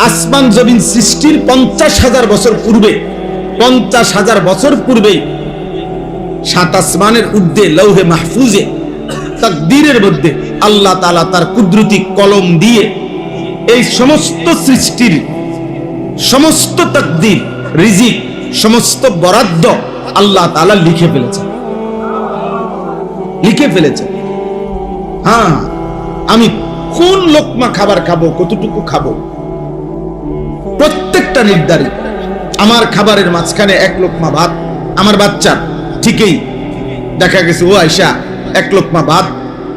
আসমান জমিন সৃষ্টির 50,000 বছর পূর্বে, 50,000 বছর পূর্বে সাত আসমানের ঊর্ধ্বে লৌহে মাহফুজে তাকদীরের মধ্যে আল্লাহ তাআলা তার কুদরতি কলম দিয়ে এই সমস্ত সৃষ্টির সমস্ত তাকদীর, রিজিক, সমস্ত বরাদ্দ আল্লাহ তাআলা লিখে ফেলেছে। হ্যাঁ, আমি কোন লোকমা খাবার খাবো, কতটুকু খাবো, প্রত্যেকটা নির্ধারিত। আমার খাবারের মাঝখানে এক লোকমা ভাত আমার বাচ্চার, ঠিকই দেখা গেছে ও আয়সা এক লোকমা ভাত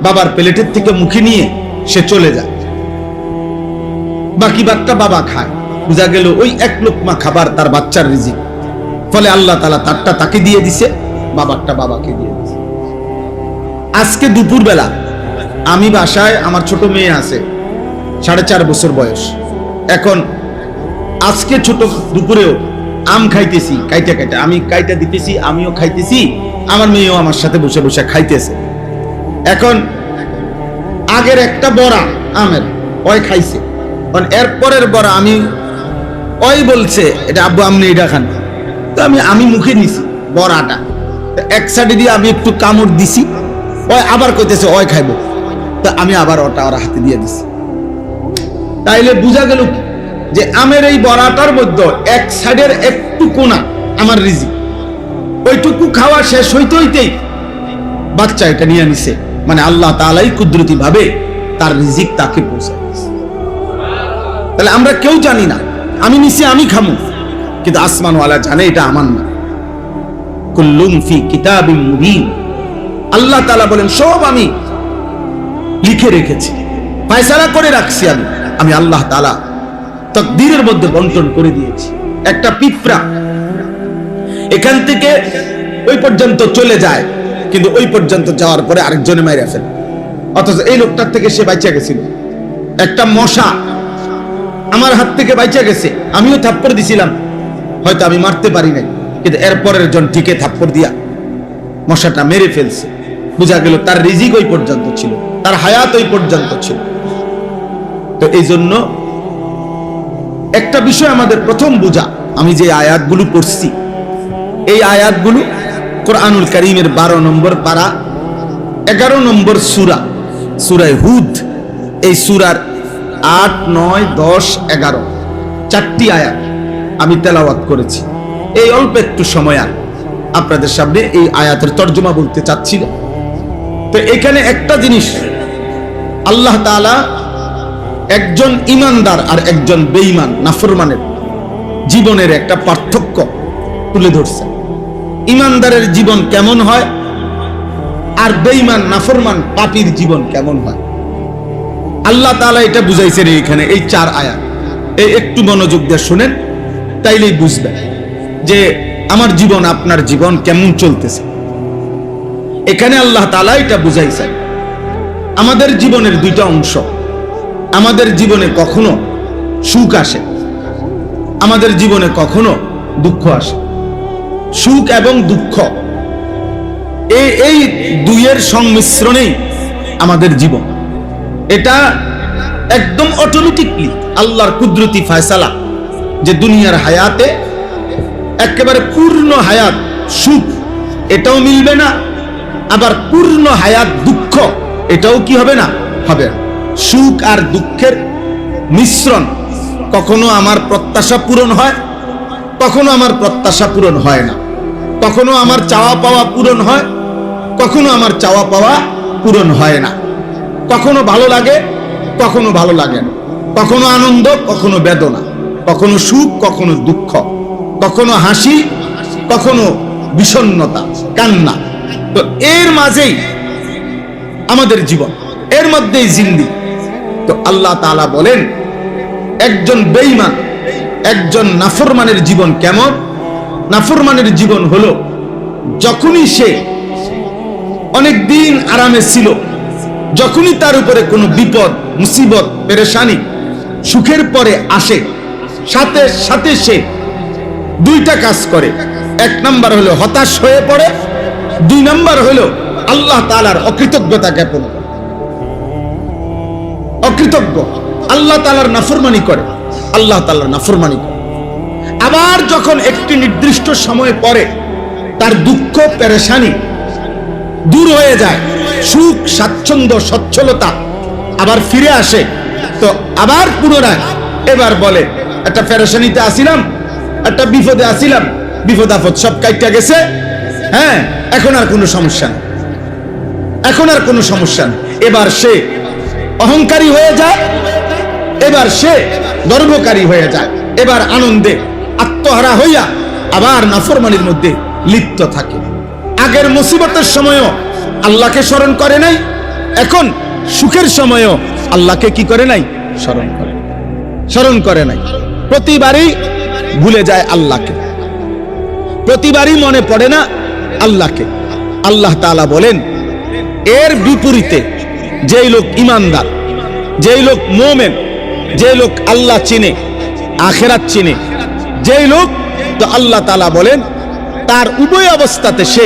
বাবার প্লেটের থেকে মুখে নিয়ে সে চলে যায়, বাকি ভাতটা বাবা খায়। বুঝা গেল ওই এক লোকমা খাবার তার বাচ্চার রিজিক। ফলে আল্লাহ তাআলা তারটা তাকে দিয়ে দিছে, বাবারটা বাবাকে দিয়ে দিছে। আজকে দুপুর বেলা আমি বাসায়, আমার ছোট মেয়ে আছে 4.5 বছর বয়স। এখন আজকে ছোট দুপুরেও আম খাইতেছি, কাইটা আমি কাইটা দিতেছি, আমিও খাইতেছি, আমার মেয়েও আমার সাথে বসে বসে খাইতেছে। এখন আগের একটা বড়া আমের ওই খাইছে, এরপরের বড়া আমি ওই বলছে এটা আব্বু আপনি এটা খান, তো আমি মুখে নিছি বড়াটা, এক সাইডে দিয়ে আমি একটু কামড় দিছি, ওই আবার কইতেছে ওই খাইবো, তো আমি আবার ওটা ওর হাতে দিয়ে দিছি। তাইলে বুঝা গেল যে আমের এই বড়াটার মধ্যে এক সাইডের একটু কোনা আমার রিজিক, ওইটুকু খাওয়া শেষ হইতে হইতেই বাচ্চা এটা নিয়ে নিছে। মানে আল্লাহ তাআলাই কুদরতি ভাবে তার রিজিক তাকে পৌঁছায় দিয়েছে। তাহলে আমরা কেউ জানি না, আমি নিছি আমি খামু, কিন্তু আসমানওয়ালা জানে এটা আমার না। কুল্লুম ফি কিতাবিম মুবিন, আল্লাহ তাআলা বলেন সব আমি লিখে রেখেছি, ফয়সালা করে রাখছি। আমি আল্লাহ তাআলা তাকদীরের মধ্যে বন্টন করে দিয়েছি। একটা পিঁপড়া এখান থেকে ওই পর্যন্ত চলে যায়, কিন্তু ওই পর্যন্ত যাওয়ার পরে আরেকজনে মাইরা ফেলে, অথচ এই লোকটার থেকে সে বাইচা গেছিল। একটা মশা আমার হাত থেকে বাইচা গেছে, আমিও থাপ্পড় দিছিলাম, হয়তো আমি মারতে পারি নাই, কিন্তু এরপরের জন ঠিকই থাপ্পড় দিয়া মশাটা মেরে ফেলছে। বুঝা গেল তার রিজিক ওই পর্যন্ত ছিল, তার হায়াত ওই পর্যন্ত ছিল। তো এই জন্য একটা বিষয় আমাদের প্রথম বুঝা, আমি যে আয়াতগুলো পড়ছি এই আয়াতগুলো কোরআনুল কারীমের 12 নম্বর পারা 11 নম্বর সূরা, সূরা হুদ। এই সূরার 8, 9, 10, 11 চারটি আয়াত আমি তেলাওয়াত করেছি। এই অল্প একটু সময় আর আপনাদের সামনে এই আয়াতের তর্জমা বলতে চাচ্ছিল। তো এখানে একটা জিনিস আল্লাহ তাআলা একজন ঈমানদার আর একজন বেঈমান নাফরমানের জীবনের একটা পার্থক্য তুলে ধরছে। ঈমানদারের জীবন কেমন হয় আর বেঈমান নাফরমান পাপীর জীবন কেমন হয়, আল্লাহ তাআলা এটা বুঝাইছেন এইখানে এই 4 আয়াত। একটু মনোযোগ দিয়ে শুনেন, তাইলেই বুঝবেন যে আমার জীবন আপনার জীবন কেমন চলতেছে। এখানে আল্লাহ তাআলা এটা বুঝাইছেন আমাদের জীবনের দুইটা অংশ। আমাদের জীবনে কখনো সুখ আসে, আমাদের জীবনে কখনো দুঃখ আসে। সুখ এবং দুঃখ এই দুইয়ের সংমিশ্রণেই আমাদের জীবন। এটা একদম অটোমেটিকলি আল্লাহর কুদরতি ফয়সালা যে দুনিয়ার হায়াতে একেবারে পূর্ণ হায়াত সুখ এটাও মিলবে না, আবার পূর্ণ হায়াত দুঃখ এটাও কি হবে না, হবে না। সুখ আর দুঃখের মিশ্রণ, কখনো আমার প্রত্যাশা পূরণ হয়, কখনো আমার প্রত্যাশা পূরণ হয় না, কখনো আমার চাওয়া পাওয়া পূরণ হয়, কখনো আমার চাওয়া পাওয়া পূরণ হয় না, কখনো ভালো লাগে, কখনো ভালো লাগে না, কখনো আনন্দ, কখনো বেদনা, কখনো সুখ, কখনো দুঃখ, কখনো হাসি, কখনো বিষণ্ণতা, কান্না। তো এর মাঝেই আমাদের জীবন, এর মধ্যেই জিন্দেগি। তো আল্লাহ তাআলা বলেন একজন বেঈমান, একজন নাফরমানের জীবন কেমন? নাফরমানের জীবন হলো যখনই সে অনেক দিন আরামে ছিল, যখনই তার উপরে কোনো বিপদ, মুসিবত, পেরেশানি সুখের পরে আসে, সাথে সাথে সে দুইটা কাজ করে। 1 নাম্বার হলো হতাশ হয়ে পড়ে, 2 নাম্বার হলো আল্লাহ তাআলার অকৃতজ্ঞতা জ্ঞাপন করে। অকৃতজ্ঞ, আল্লাহ তাআলার নাফরমানি করে। আল্লাহ তাআলার নাফরমানি করে। আবার যখন একটি নির্দিষ্ট সময় পরে তার দুঃখ পেরেশানি দূর হয়ে যায়, সুখ স্বাচ্ছন্দ্য সচ্ছলতা আবার ফিরে আসে, তো আবার পুনরায় এবার বলে একটা পেরেশানিতে আসিলাম, একটা বিপদে আসিলাম, বিপদ আপদ সব কাইটা গেছে, হ্যাঁ এখন আর কোনো সমস্যা নেই, এখন আর কোনো সমস্যা নেই। এবার সে অহংকারী হয়ে যায়, এবার সে গর্বকারী হয়ে যায়, এবার আনন্দে আত্মহারা হইয়া আবার নাফরমানির মধ্যে লিপ্ত থাকে। আগের মুসিবতের সময়ও আল্লাহকে স্মরণ করে নাই, এখন সুখের সময়ও আল্লাহকে কি করে নাই? স্মরণ করে নাই। প্রতিবারই ভুলে যায় আল্লাহকে, প্রতিবারই মনে পড়ে না আল্লাহকে। আল্লাহ তাআলা বলেন, এর বিপরীতে যেই লোক ইমানদার, যেই লোক মুমিন, যেই লোক আল্লাহ চিনে, আখিরাত চিনে, যেই লোক, তো আল্লাহ তাআলা বলেন তার উভয় অবস্থাতে সে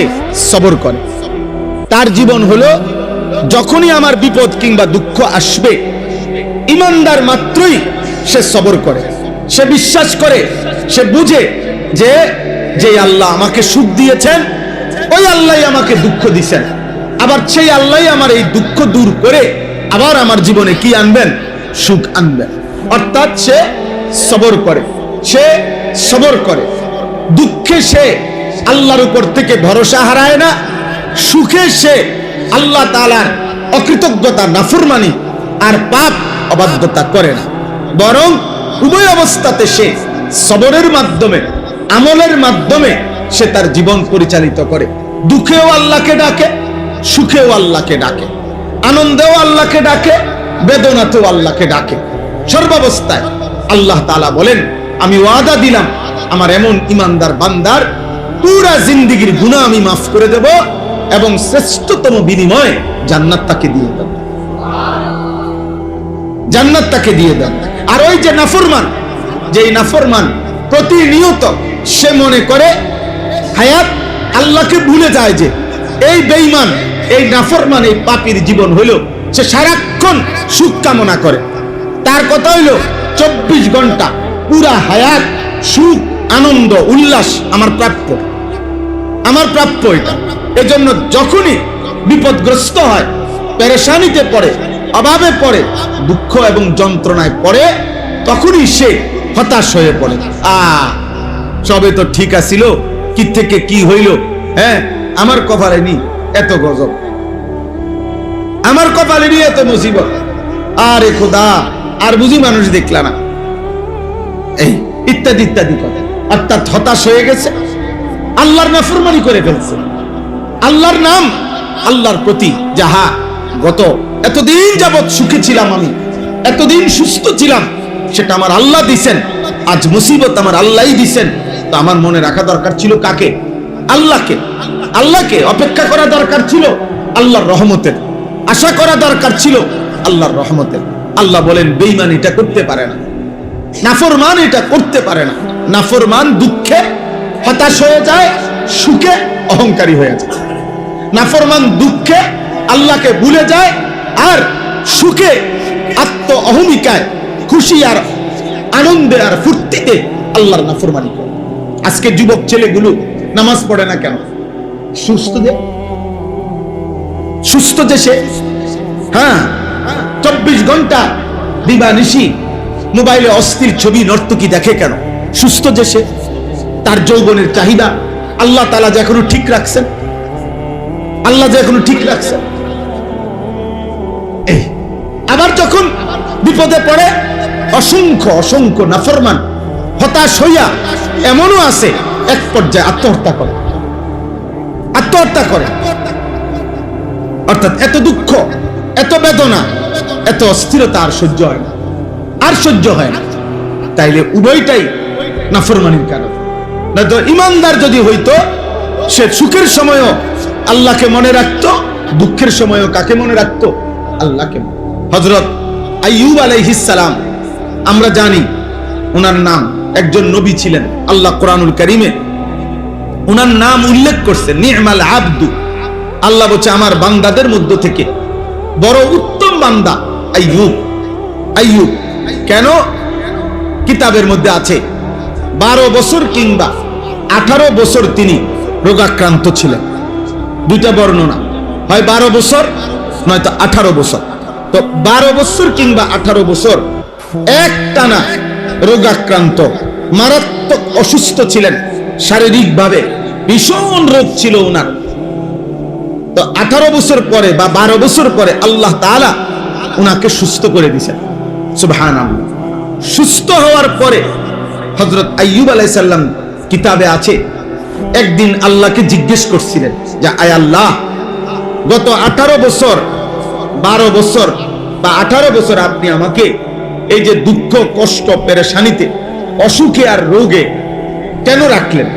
সবর করে। তার জীবন হলো যখনই আমার বিপদ কিংবা দুঃখ আসবে, ইমানদার মাত্রই সে সবর করে, সে বিশ্বাস করে, সে বুঝে যে যে আল্লাহ আমাকে সুখ দিয়েছেন ওই আল্লাহই আমাকে দুঃখ দিয়েছেন, আবার সেই আল্লাহই আমার এই দুঃখ দূর করে আবার আমার জীবনে কি আনবেন? সুখ আনবেন। অর্থাৎ সে সবর করে, সে সবর করে। দুঃখে সে আল্লাহর উপর থেকে ভরসা হারায় না, সুখে সে আল্লাহ তাআলার অকৃতজ্ঞতা, নাফরমানি আর পাপ অবাধ্যতা করে না, বরং উভয় অবস্থাতে সে সবরের মাধ্যমে, আমলের মাধ্যমে সে তার জীবন পরিচালিত করে। দুঃখেও আল্লাহকে ডাকে, সুখেও আল্লাহকে ডাকে, আনন্দেও আল্লাহকে ডাকে, বেদনাতেও আল্লাহকে ডাকে। সর্বাবস্থায় আল্লাহ তাআলা বলেন, আমি ওয়াদা দিলাম আমার এমন ইমানদার বান্দার পুরা জিন্দেগীর গুনাহ আমি মাফ করে দেব এবং শ্রেষ্ঠতম বিনিময়ে জান্নাত তাকে দিয়ে দেব, জান্নাত তাকে দিয়ে দেব। আর ওই যে নাফরমান, যেই নাফরমান প্রতিনিয়ত সে মনে করে হায়াত আল্লাহকে ভুলে যায়, যে এই বেঈমান, এই নাফরমান, এই পাপীর জীবন হইল সে সারাক্ষণ সুখ কামনা করে। তার কথা হইল 24 ঘন্টা পুরা হায়াত সুখ, আনন্দ, উল্লাস আমার প্রাপ্য, আমার প্রাপ্য এটা। এজন্য যখনই বিপদগ্রস্ত হয়, পেরেশানিতে পড়ে, অভাবে পড়ে, দুঃখ এবং যন্ত্রণায় পড়ে, তখনই সে হতাশ হয়ে পড়ে। সবে তো ঠিক আছিল, কি থেকে কি হইল, হ্যাঁ আমার কপালে নি এত গজব, আমার কপালে নি এত মুসিবত, আরে খোদা আর বুঝি মানুষ দেখলা না, এই ইত্যাদি ইত্যাদি কথা। অর্থাৎ হতাশ হয়ে গেছে, আল্লাহর নাফরমানি করে ফেলছে। আল্লাহর নাম, আল্লাহর প্রতি যাহা গত এতদিন যাবৎ সুখে ছিলাম, আমি এতদিন সুস্থ ছিলাম, সেটা আমার আল্লাহ দিছেন, আজ মুসিবত আমার আল্লাহই দিছেন। তো আমার মনে রাখা দরকার ছিল কাকে? আল্লাহকে। আল্লাহকে অপেক্ষা করা দরকার ছিল আল্লাহর রহমতের, আশা করা দরকার ছিল আল্লাহর রহমতের। আল্লাহ বলেন বেঈমান এটা করতে পারে না, নাফরমান এটা করতে পারে না। নাফরমান দুঃখে হতাশ হয়ে যায়, সুখে অহংকারী হয়ে যায়। নাফরমান দুঃখে আল্লাহকে ভুলে যায়, আর সুখে আত্ম অহমিকায়, খুশি আর আনন্দে আর ফুর্তিতে আল্লাহর নাফরমানি করে। আজকে যুবক ছেলেগুলো নামাজ পড়ে না কেন? সুস্থ যে, সুস্থ যে সে, হ্যাঁ 24 ঘন্টা দিবানিশি মোবাইলে অস্থির ছবি নর্তকী দেখে কেন? সুস্থ যে সে, তার যৌবনের চাহিদা আল্লাহ তাআলা যে এখনো ঠিক রাখছেন, আল্লাহ যে এখনো ঠিক রাখছেন। এই আবার যখন বিপদে পড়ে, অসংখ্য অসংখ্য নাফরমান হতাশ হইয়া এমনও আছে এক পর্যায়ে আত্মহত্যা করে, আত্মহত্যা করে। অর্থাৎ এত দুঃখ, এত বেদনা, এত অস্থিরতা আর সহ্য হয় না, আর সহ্য হয় না। তাইলে উভয়টাই নাফরমানির কারণ। নয়তো ইমানদার যদি হইতো, সে সুখের সময়ও আল্লাহকে মনে রাখতো, দুঃখের সময়ও কাকে মনে রাখতো? আল্লাহকে। হযরত আইয়ুব আলাইহিস সালাম, আমরা জানি ওনার নাম, একজন নবী ছিলেন। আল্লাহ কোরআনুল কারীমে ওনার নাম উল্লেখ করছে, নি'মাল আবদু। আল্লাহ বলছে আমার বান্দাদের মধ্য থেকে বড় উত্তম বান্দা আইয়ুব। আইয়ুব কেন? কিতাবের মধ্যে আছে 12 বছর কিংবা 18 বছর তিনি রোগাক্রান্ত ছিলেন। দুইটা বর্ণনা, হয় 12 বছর নয়তো 18 বছর। তো 12 বছর কিংবা 18 বছর একটানা রোগাক্রান্ত, মারাত্মক অসুস্থ ছিলেন, শারীরিকভাবে ভীষণ রোগ ছিল ওনার। তো 18 বছর পরে বা 12 বছর পরে আল্লাহ তাআলা ওনাকে সুস্থ করে দিয়েছেন। সুবহানাল্লাহ। সুস্থ হওয়ার পরে হযরত আইয়ুব আলাইহিস সালাম কিতাবে আছে, একদিন আল্লাহকে জিজ্ঞেস করছিলেন যে আয় আল্লাহ, গত 18 বছর 12 বছর বা 18 বছর আপনি আমাকে এই যে দুঃখ কষ্ট পেরেশানিতে অসুখে আর রোগে কেন রাখলেন?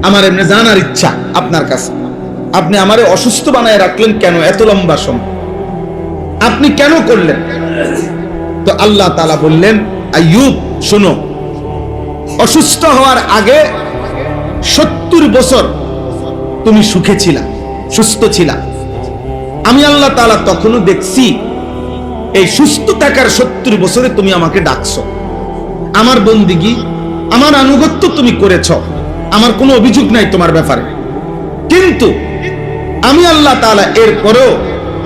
আমার এমনি জানার ইচ্ছা আপনার কাছে, আপনি আমারে অসুস্থ বানায় রাখলেন কেন এত লম্বা সময়? আপনি কেন করলেন? তো আল্লাহ তাআলা বললেন, আইয়ুব শোনো, অসুস্থ হওয়ার আগে 70 বছর তুমি সুখে ছিলা, সুস্থ ছিলা। আমি আল্লাহ তাআলা তখনও দেখছি এই সুস্থ থাকার 70 বছরে তুমি আমাকে ডাকছো, আমার বন্দিগি আমার আনুগত্য তুমি করেছ, আমার কোনো অভিযোগ নাই তোমার ব্যাপারে। কিন্তু আমি আল্লাহ তাআলা এরপরেও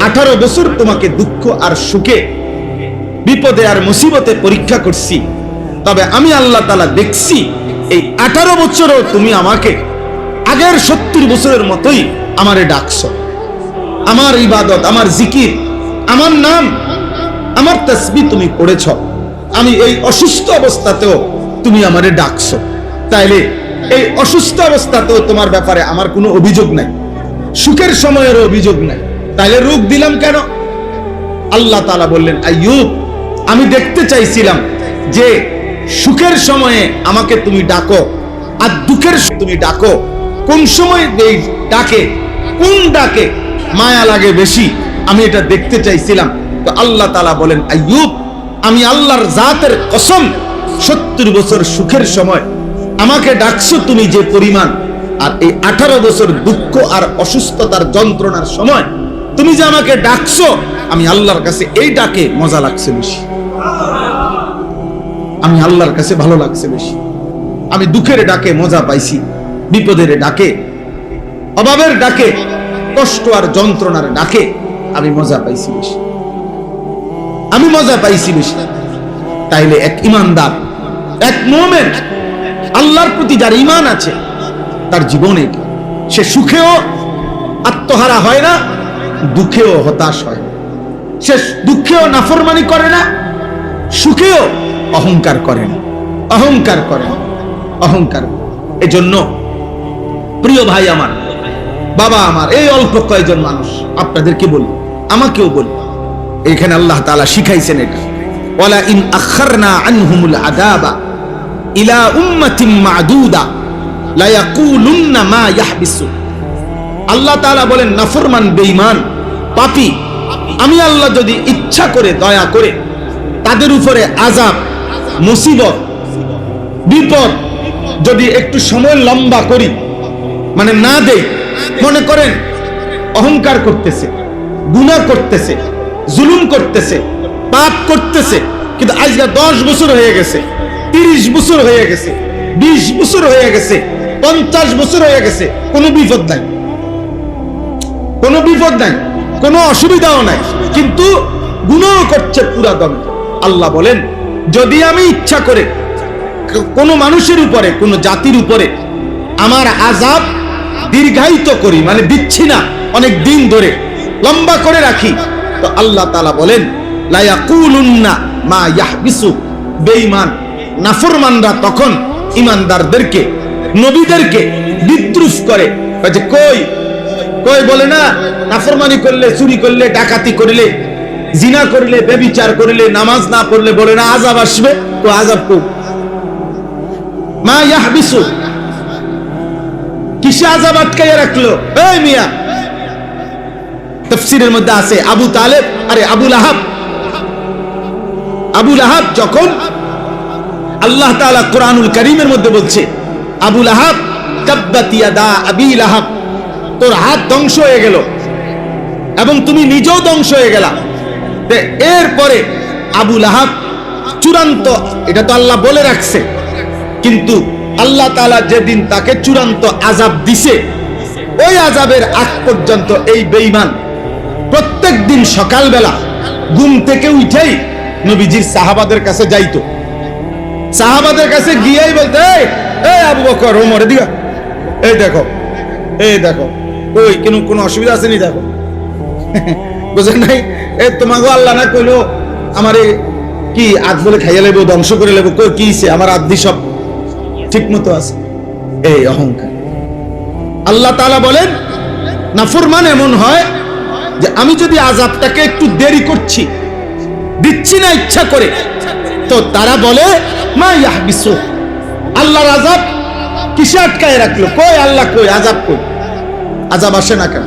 18 বছর তোমাকে দুঃখ আর সুখে বিপদে আর মুসিবতে পরীক্ষা করছি। তবে আমি আল্লাহ তাআলা দেখছি এই 18 বছরও তুমি আমাকে আগের 70 বছরের মতোই আমারে ডাকছো। আমার ইবাদত, আমার জিকির, আমার নাম, আমার তাসবিহ তুমি পড়েছ। আমি এই অসুস্থ অবস্থাতেও তুমি আমারে ডাকছো। তাইলে এই অসুস্থ অবস্থাতেও তোমার ব্যাপারে আমার কোনো অভিযোগ নাই, সুখের সময়েরও অভিযোগ নাই, তাইলে রোগ দিলাম কেন? আল্লাহ তাআলা বললেন, আইয়ুব, আমি দেখতে চাইছিলাম যে সুখের সময়ে আমাকে তুমি ডাকো আর দুঃখের তুমি ডাকো, কোন সময় এই ডাকে, কোন ডাকে মায়া লাগে বেশি, আমি এটা দেখতে চাইছিলাম। তো আল্লাহ তাআলা বলেন, আইয়ুব, আমি আল্লাহর জাতের কসম, 70 বছর সুখের সময় আমাকে ডাকছো তুমি যে পরিমাণ, আর এই 18 বছর দুঃখ আর অসুস্থতার যন্ত্রণার সময় তুমি যে আমাকে ডাকছো, আমি আল্লাহর কাছে এই ডাকে মজা লাগছে বেশি, আমি আল্লাহর কাছে ভালো লাগছে বেশি। আমি দুঃখের ডাকে মজা পাইছি, বিপদের ডাকে, অভাবের ডাকে, কষ্ট আর যন্ত্রণার ডাকে আমি মজা পাইছি বেশি, আমি মজা পাইছি বেশি। তাইলে এক ইমানদার, এক মুমিন, আল্লাহর প্রতি যার ঈমান আছে, তার জীবনে সে সুখেও আত্মহারা হয় না, দুঃখেও হতাশ হয় না। সে দুঃখেও নাফরমানি করে না, সুখেও অহংকার করে না, অহংকার করে না, অহংকার। এজন্য প্রিয় ভাই আমার, বাবা আমার, এই অল্প কয়েকজন মানুষ আপনাদেরকে বলি, আমাকেও বলি, এখানে আল্লাহ তাআলা শিখাইছেন এটা, ওয়ালা ইন আখারনা আনহুমুল আযাবা ইলা উম্মাতিন মা'দুদা লা ইয়াকুলুন্না মা ইয়াহবিসু। আল্লাহ তাআলা বলেন, নাফরমান, বেঈমান, পাপী, আমি আল্লাহ যদি ইচ্ছা করে, দয়া করে তাদের উপরে আযাব, মুসিবত, বিপদ যদি একটু সময় লম্বা করি, মানে না দেই, মনে করেন অহংকার করতেছে, গুনাহ করতেছে, জুলুম করতেছে, পাপ করতেছে, কিন্তু আজকে 10 বছর হয়ে গেছে, 30 বছর হয়ে গেছে, 20 বছর হয়ে গেছে, 50 বছর হয়ে গেছে, কোনো বিপদ নাই, কোনো বিপদ নাই, কোনো অসুবিধাও নাই, কিন্তু গুনাহ করছে পুরা দমে। আল্লাহ বলেন, যদি আমি ইচ্ছা করে কোন মানুষের উপরে, কোন জাতির উপরে আমার আযাব দীর্ঘায়িত করি, মানে দিচ্ছি না, অনেক দিন ধরে লম্বা করে রাখি, তো আল্লাহ তাআলা বলেন, লা ইয়াকুলুন্না মা ইয়াহবিসু। বেঈমান, নাফরমানরা তখন ইমানদারদেরকে, নবীদেরকে বিদ্রুপ করে, যে কই কই, বলে না, নাফরমানি করলে, চুরি করলে, ডাকাতি করলে, জিনা করলে, ব্যভিচার করলে, নামাজ না পড়লে বলে না আযাব আসবে, তো আযাব কো মা ইয়াহবিসু, কিসে আযাব আটকাইয়া রাখলো? এই মিয়া, তাফসীরের মধ্যে আছে আবু তালেব, আরে আবু লাহাব, আবু লাহাব যখন, আল্লাহ তাআলা কোরআনুল কারীমের মধ্যে বলছে, আবু লাহাব তাব্বাত ইয়াদা আবি লাহাব, তোর হাত ধ্বংস হয়ে গেল এবং তুমি নিজেও ধ্বংস হয়ে গেলা। এরপরে আবু লাহাব চূড়ান্ত, এটা তো আল্লাহ বলে রাখছে, কিন্তু আল্লাহ তাআলা যেদিন তাকে চূড়ান্ত আযাব দিছে, ওই আযাবের আগ পর্যন্ত এই বেঈমান প্রত্যেক দিন সকালবেলা ঘুম থেকে উঠেই নবীজির সাহাবাদের কাছে যাইতো। সাহাবাদের কাছে গিয়েই বলতে, এই আবু বকর, ওমর, এদিকে এই দেখো, এই দেখো, ওই কোনো অসুবিধা আছে নি? দেখো, বুঝেন নাই? এই তোমাকে আল্লাহ না কইলো আমারে কি আজ বলে খাইয়া লেবো, ধ্বংস করে লেবো, কই কি আমার আদি সব ঠিক মতো আছে। এই অহংকার। আল্লাহ তাআলা বলেন, নাফরমান এমন হয় যে আমি যদি আযাবটাকে একটু দেরি করছি, দিচ্ছি না ইচ্ছা করে, তো তারা বলে মা ইয়াহবিসু, আল্লাহর আযাব কিসে আটকায় রাখলো? কই আল্লাহ, কই আযাব, কই আযাব আসে না কেন?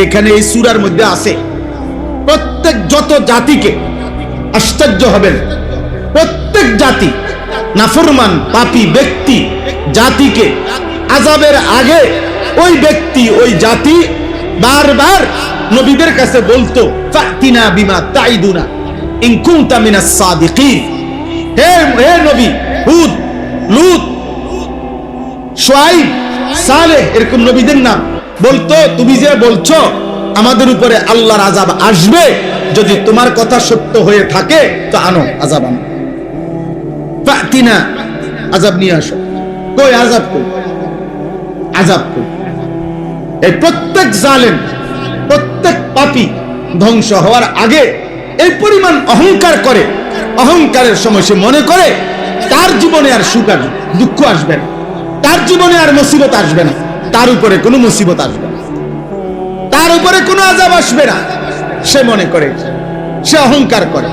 এখানে এই সূরার মধ্যে আছে প্রত্যেক যত জাতিকে, আশ্চর্য হবেন, প্রত্যেক জাতি, নাফরমান পাপী ব্যক্তি জাতিকে আযাবের আগে ওই ব্যক্তি, ওই জাতি বারবার নবীদের কাছে বলতো, ফাতিনা বিমা তাইদুনা ইন কুনতা মিনাস সাদিকিন। হে নবী হুদ, লূত, শুআয়ব, সালেহ, এরকম নবীদের নাম বলতো, তুমি যে বলছো আমাদের উপরে আল্লাহর আযাব আসবে, যদি তোমার কথা সত্য হয়ে থাকে তো আনো, আযাব আনো, ফাতিনা, আযাব নিয়ে আসো। কই আযাব, কই আযাব, কই? এই প্রত্যেক জালেম, প্রত্যেক পাপী ধ্বংস হওয়ার আগে এই পরিমাণ অহংকার করে, অহংকারের সময় সে মনে করে তার জীবনে আর সুখ আসবে, দুঃখ আসবে না, তার জীবনে আর মুসিবত আসবে না, তার উপরে কোনো মুসিবত আসবে না, তার উপরে কোনো আযাব আসবে না, সে মনে করে, সে অহংকার করে।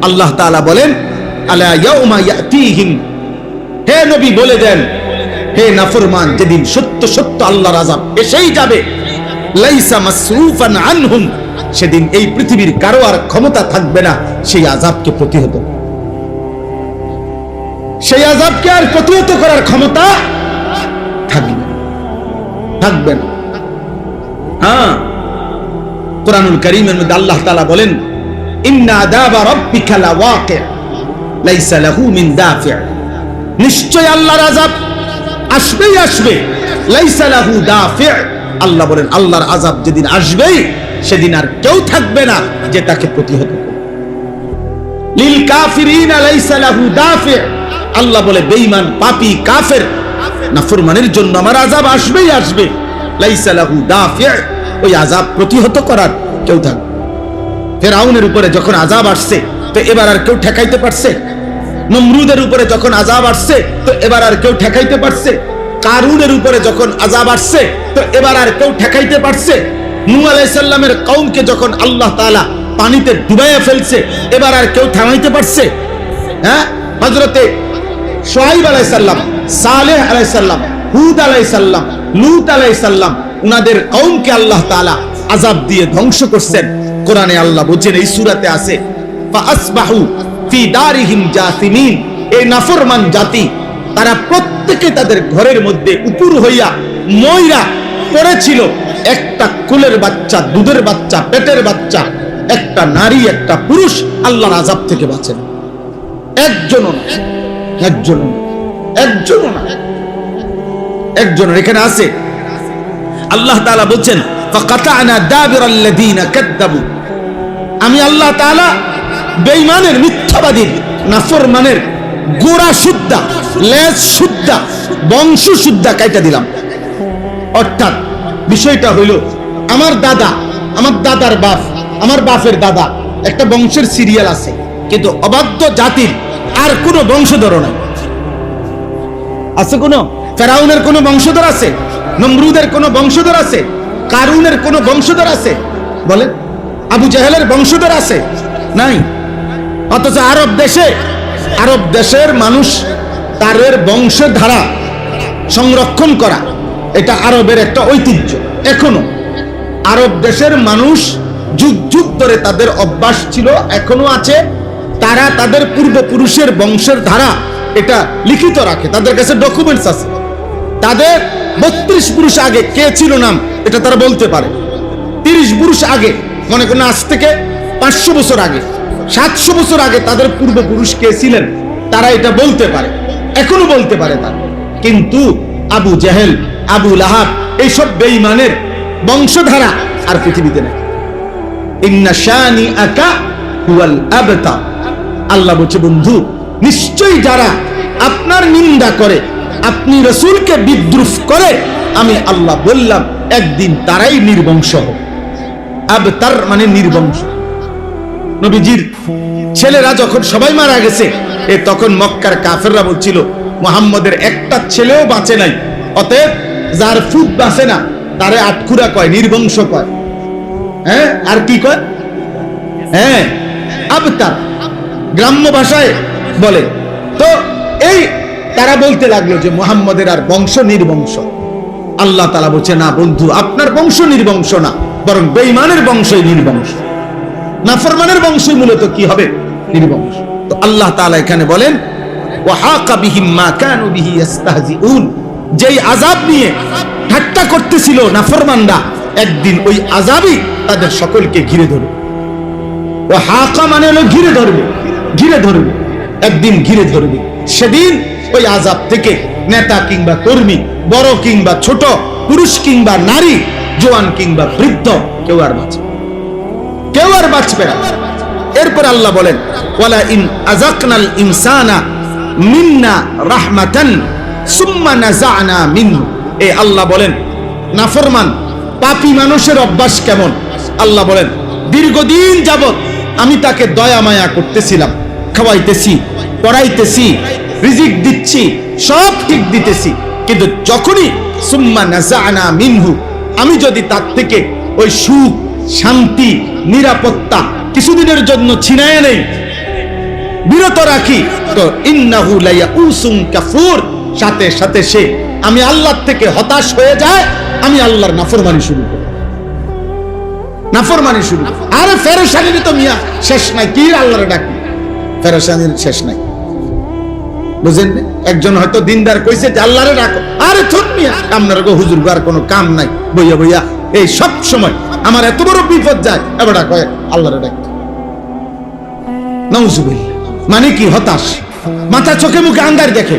আল্লাহ তাআলা বলেন, আলা ইয়াউমা ইয়াতিহিম, হে নবী বলে দেন, হে নাফরমান, যেদিন সত্য সত্য আল্লাহর আযাব এসেই যাবে, লাইসা মাসরুফান আনহুম, সেদিন এই পৃথিবীর কারো আর ক্ষমতা থাকবে না সেই আযাবকে প্রতিহত, সেই আযাবকে আর প্রতিহত করার ক্ষমতা থাকবে না। হ্যাঁ, কুরআনুল কারীমের মধ্যে আল্লাহ তাআলা বলেন, ইন্না আযাবা রাব্বিকা লাওয়াকি' লাইসা লাহু মিন দাফি', নিশ্চয় আল্লাহর আযাব আসবেই আসবে, লাইসা লাহু দাফি', আল্লাহ বলেন আল্লাহর আযাব যেদিন আসবে সেদিন আর কেউ থাকবে না যে তাকে প্রতিহত করবে। লিল কাফিরিনা লাইসা লাহু দাফি', আল্লাহ বলে বেঈমান, পাপী, কাফের, নাফরমানের জন্য আমার আযাব আসবেই আসবে, লাইসা লাহু দাফি', ওই আযাব প্রতিহত করার কেউ থাকবে। ফিরআউনের উপরে যখন আযাব আসছে, তো এবার আর কেউ ঠেকাইতে পারছে? নমরুদের উপরে যখন আযাব আসছে, তো এবার আর কেউ ঠেকাইতে পারছে? কারুনের উপরে যখন আযাব আসছে, তো এবার আর কেউ ঠেকাইতে পারছে? নূহ আলাইহিস সালামের কওমকে যখন আল্লাহ তাআলা পানিতে ডুবাইয়া ফেলছে, এবার আর কেউ থামাইতে পারছে? হ্যাঁ, হযরতে শুআয়ব আলাইহিস সালাম, সালেহ আলাইহিস সালাম, হুদ আলাইহিস সালাম, লূত আলাইহিস সালাম, উনাদের কওমকে আল্লাহ তাআলা আযাব দিয়ে ধ্বংস করছেন। কোরআনে আল্লাহ বলেন, এই সূরাতে আছে, ফাআসবাহু ফি দারিহিম জাসিমিন, এই নাফরমান জাতি তারা প্রত্যেকে তাদের ঘরের মধ্যে উপুর হইয়া ময়রা পড়েছিল। একটা কুলের বাচ্চা, দুধের বাচ্চা, পেটের বাচ্চা, একটা নারী, একটা পুরুষ আল্লাহর আযাব থেকে বাঁচেন, একজনও না, একজনও, একজনও না, একজনের। এখানে আছে আল্লাহ তাআলা বলেন, ফাকাতানা দাবিরাল্লাযিনা কাযযাবু, আমি আল্লাহ তাআলা বেঈমানের, মিথ্যাবাদীর, নাফরমানের গোড়া সুদ্ধা, লেজ সুদ্ধা, বংশ সুদ্ধা কাইটা দিলাম। অর্থাৎ বিষয়টা হইল, আমার দাদা, আমার দাদার বাপ, আমার বাপের দাদা, একটা বংশের সিরিয়াল আছে, কিন্তু অবাধ্য জাতির আর কোনো বংশধর নাই। আছে কোনো? ফেরাউনের কোনো বংশধর আছে? নমরুদের কোনো বংশধর আছে? কারুনের কোনো বংশধর আছে? বলেন, আবু জাহেলের বংশধর আছে? নাই। অথচ আরব দেশে, আরব দেশের মানুষ তাদের বংশের ধারা সংরক্ষণ করা, এটা আরবের একটা ঐতিহ্য। এখনো আরব দেশের মানুষ যুগ যুগ ধরে তাদের অভ্যাস ছিল, এখনো আছে, তারা তাদের পূর্বপুরুষের বংশের ধারা এটা লিখিত রাখে, তাদের কাছে ডকুমেন্টস আছে। তাদের 32 পুরুষ আগে কে ছিল নাম, এটা তারা বলতে পারে। 30 পুরুষ আগে, মনে করেন আজ থেকে 500 বছর আগে 700 বছর আগে তাদের পূর্বপুরুষ কে ছিলেন তারা এটা বলতে পারে, এখনো বলতে পারে তারা। কিন্তু আবু জাহেল, আবু লাহাব এইসব বেঈমানের বংশধারা আর পৃথিবীতে নেই। ইন্না শানিআকা হুয়াল আবতার। আল্লাহ বলছে, বন্ধু নিশ্চয়ই যারা আপনার নিন্দা করে, আপনি রাসূলকে বিদ্রুপ করে, আমি আল্লাহ বললাম একদিন তারাই নির্বংশ হবে। আবতার মানে নির্বংশ। নবীজির ছেলেরা যখন সবাই মারা গেছে, তখন মক্কার কাফেররা বলছিল মুহাম্মদের একটা ছেলেও বাঁচে নাই, অতএব যার ফুট বাঁচে না তারে আটখুরা কয়, নির্বংশ কয়। হ্যাঁ, আর কি কয়? হ্যাঁ, আবতার গ্রাম্য ভাষায় বলে। তো এই তারা বলতে লাগলো যে মুহাম্মদের আর বংশ নির্বংশ। আল্লাহ তাআলা বলছে, না বন্ধু, আপনার বংশ নির্বংশ না, বরং বেঈমানের বংশই নির্বংশ। নাফরমানের বংশই মূলত কি হবে? নির্বংশ। তো আল্লাহ তাআলা এখানে বলেন, ওয়াহাকা বিহিম মা কানু বিহি ইস্তাহজিউন, যেই আযাব নিয়ে ঠাট্টা করতেছিল নাফরমানরা, একদিন ওই আযাবই তাদের সকলকে ঘিরে ধরবে। ওয়াহাকা মানে হলো ঘিরে ধরবে, ঘিরে ধরবে, একদিন ঘিরে ধরবে। সেদিন ওই আযাব থেকে নেতা কিংবা কর্মী, বড় কিংবা ছোট, পুরুষ কিংবা নারী, জওয়ান কিংবা বৃদ্ধ, কেউ আর বাঁচবে, কেউ আর বাঁচবে না। এরপর আল্লাহ বলেন, ওয়ালা ইন আযাকনাল ইনসানা মিন্না রাহমাতান সুম্মা নাযা'না মিনহু। এই আল্লাহ বলেন নাফরমান পাপী মানুষের অভ্যাস কেমন। আল্লাহ বলেন, দীর্ঘদিন যাবত আমি তাকে দয়া মায়া করতেছিলাম, খাওয়াইতেছি, পড়াইতেছি, রিজিক দিচ্ছি, সব ঠিক দিতেছি, কিন্তু যখনই সুম্মা নাযা'না মিনহু, আমি যদি তার থেকে ওই সুখ, শান্তি, নিরাপত্তা কিছুদিনের জন্য ছিনায় নেই, বিরত রাখি, তো ইন্নাহু লায়াউসুন কাফুর, সাথে সাথে সে আমি আল্লাহর থেকে হতাশ হয়ে যায়, আমি আল্লাহর নাফরমানি শুরু করি, নাফরমানি শুরু। আরে ফেরেশানির তো মিয়া শেষ নাই, কি আল্লাহর ডাকি, ফেরেশানির শেষ নাই। বুঝেন? একজন হয়তো দিনদার কইছে যে আল্লাহরে ডাকো, আরে থুর মিয়া, আপনার গো হুজুর আর কোনো কাম নাই, বইয়া বইয়া এই সব সময় আমার এত বড় বিপদ যায়, এবার কয় আল্লাহরে ডাক। নাউজুবিল্লাহ। মানে কি? হতাশ, মাথা চোখে মুখে আন্ধার দেখে,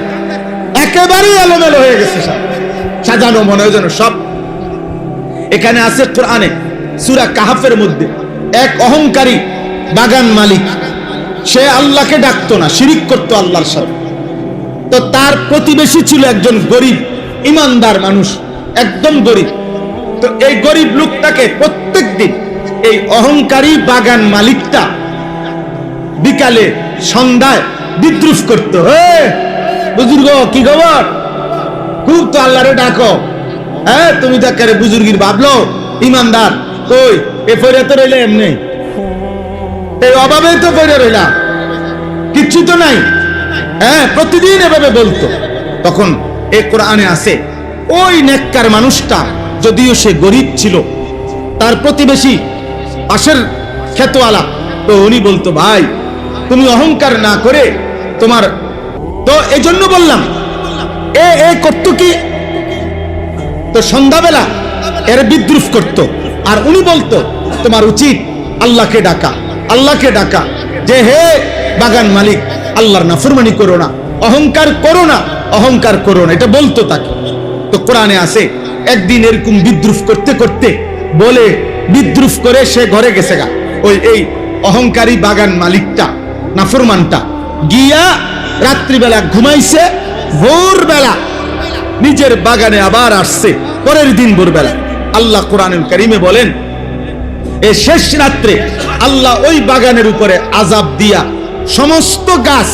একেবারে এলোমেলো হয়ে গেছে, সব সাজানো মনে হয় যেন সব। এখানে আছে কোরআনে সূরা কাহাফের মধ্যে এক অহংকারী বাগান মালিক, সে আল্লাহকে ডাকতো না, শিরিক করতো আল্লাহর সাথে। তো তার প্রতিবেশী ছিল একজন গরিব ইমানদার মানুষ, একদম গরিব। তো এই গরিব লোকটাকে প্রত্যেকদিন এই অহংকারী বাগান মালিকটা বিকালে সন্ধ্যায় বিদ্রুপ করতো, হে বুজুর্গ কি খবর, খুব তো আল্লাহরে ডাকো, হ্যাঁ তুমি তো একেবারে বুজুর্গির ভাবলো, ইমানদার কই, এ ফেরে তো রইলে এমনি, এই অভাবে তো ফেরে রইলা, কিচ্ছু তো নাই, হ্যাঁ প্রতিদিন এভাবে বলতো। তখন এই কোরআনে আছে, ওই নেককার মানুষটা যদিও সে গরিব ছিল, তার প্রতিবেশী পাশের ক্ষেতওয়ালা, তো উনি বলতো, ভাই তুমি অহংকার না করে তোমার, তো এই জন্য বললাম এ করতো কি, তো সন্ধ্যাবেলা এর বিদ্রুপ করতো, আর উনি বলতো তোমার উচিত আল্লাহকে ডাকা, আল্লাহকে ডাকা, যে হে বাগান মালিক, আল্লাহর নাফরমানি করো না, অহংকার করো না, অহংকার করো না, এটা বলতো তাকে। তো কোরআনে আছে একদিন এরকম বিদ্রুপ করতে করতে বলে বিদ্রুপ করে সে ঘরে গেছে গা, ওই এই অহংকারী বাগান মালিকটা, নাফরমানটা গিয়া রাত্রিবেলা ঘুমাইছে, ভোরবেলা নিজের বাগানে আবার আসছে, পরের দিন ভোরবেলা। আল্লাহ কোরআনুল কারীমে বলেন, এই শেষ রাত্রে আল্লাহ ওই বাগানের উপরে আযাব দিয়া সমস্ত গাছ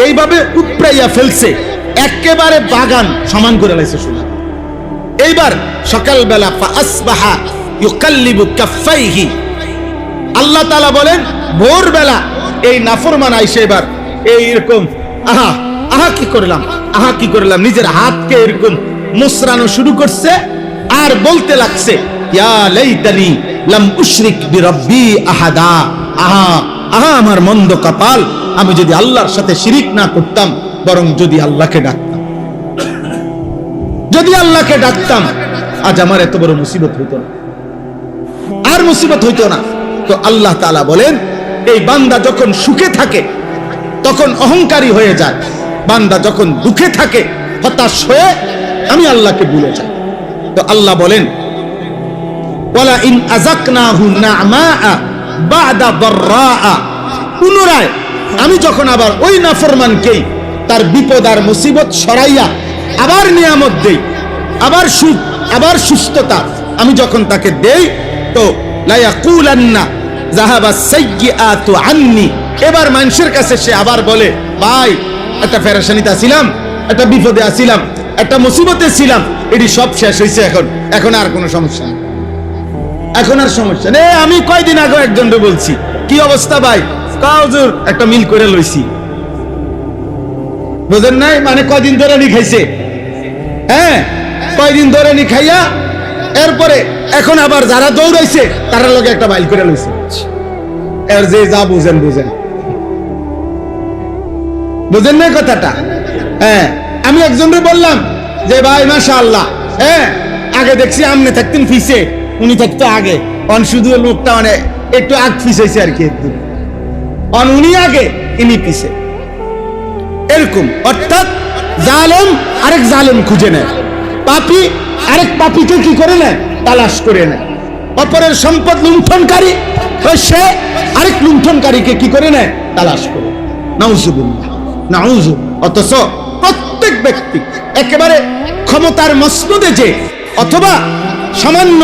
এইভাবে উপড়াইয়া ফেলছে, একেবারে বাগান সমান করে লাইছে। শুনে এইবার সকালবেলা ফাসবাহা ইউকাল্লিবু কাফাইহি, আল্লাহ তাআলা বলেন ভোরবেলা এই নাফরমান আইসে এবার এইরকম আহা আহা কি করলাম, আহা কি করলাম, নিজের হাতকে এরকম মুসরানো শুরু করছে, আর বলতে লাগছে, ইয়া লাইতানি লাম উশরিক বিরাব্বি আহাদা, আহা আহা আমার মন্দ কপাল, আমি যদি আল্লাহর সাথে শিরিক না করতাম, বরং যদি আল্লাহকে ডাকতাম, যদি আল্লাহকে ডাকতাম, আজ আমার এত বড় মুসিবত হইতো না, আর মুসিবত হইতো না। তো আল্লাহ তাআলা বলেন, এই বান্দা যখন সুখে থাকে তখন অহংকারী হয়ে যায়, বান্দা যখন দুঃখে থাকে হতাশ হয়ে আমি আল্লাহকে ভুলে যাই। তো আল্লাহ বলেন ওয়ালা ইন আযাকনাহু না'মাআ বা'দা দাররাআ, পুনরায় আমি যখন আবার ওই নাফরমানকেই তার বিপদ আর মুসিবত সরাইয়া আবার নিয়ামত দেই, আবার সুখ আবার সুস্থতা আমি যখন তাকে দেই, তো লা ইয়াকুলান্না যাহাবাস সাইয়্যাতু আন্নি, এবার মানুষের কাছে সে আবার বলে ভাই একটা পেরেশানিতে ছিলাম, একটা বিপদে ছিলাম, একটা মুসিবতে ছিলাম, এটি সব শেষ হয়েছে, এখন আর কোনো সমস্যা নেই, এখন আর সমস্যা নেই। আমি কয়দিন আগে একজনকে বলছি কি অবস্থা ভাই, কাউজুর একটা মিল করে লইছি, বুঝেন নাই, মানে কয়দিন ধরে নি খাইছে, হ্যাঁ কয়দিন ধরে নি খাইয়া এরপরে এখন আবার যারা দৌড়াইছে তারা লগে একটা বাইল করে লইছে। এর যে যা বুঝেন বুঝেন, বুঝেন না কথাটা? হ্যাঁ আমি একজনকে বললাম যে ভাই মাশাআল্লাহ, হ্যাঁ আগে দেখছি আমনে থাকতেন ফিসে, উনি থাকতো আগে, অন শুধু লোকটা মানে একটু আগ ফিসেছে আর কি, একটু অন উনি আগে ইনি পিছে, এরকম। অর্থাৎ জালেম আরেক জালেম খুঁজে নেয়, পাপী আরেক পাপীকে কি করে নেয়, তালাশ করে নেয়। অপরের সম্পদ লুণ্ঠনকারী সে আরেক লুণ্ঠনকারীকে কি করে নেয়, তালাশ করে। নাউজুবিল্লাহ, নাউজু। অথচ প্রত্যেক ব্যক্তি একেবারে ক্ষমতার মসনদে যে অথবা সামান্য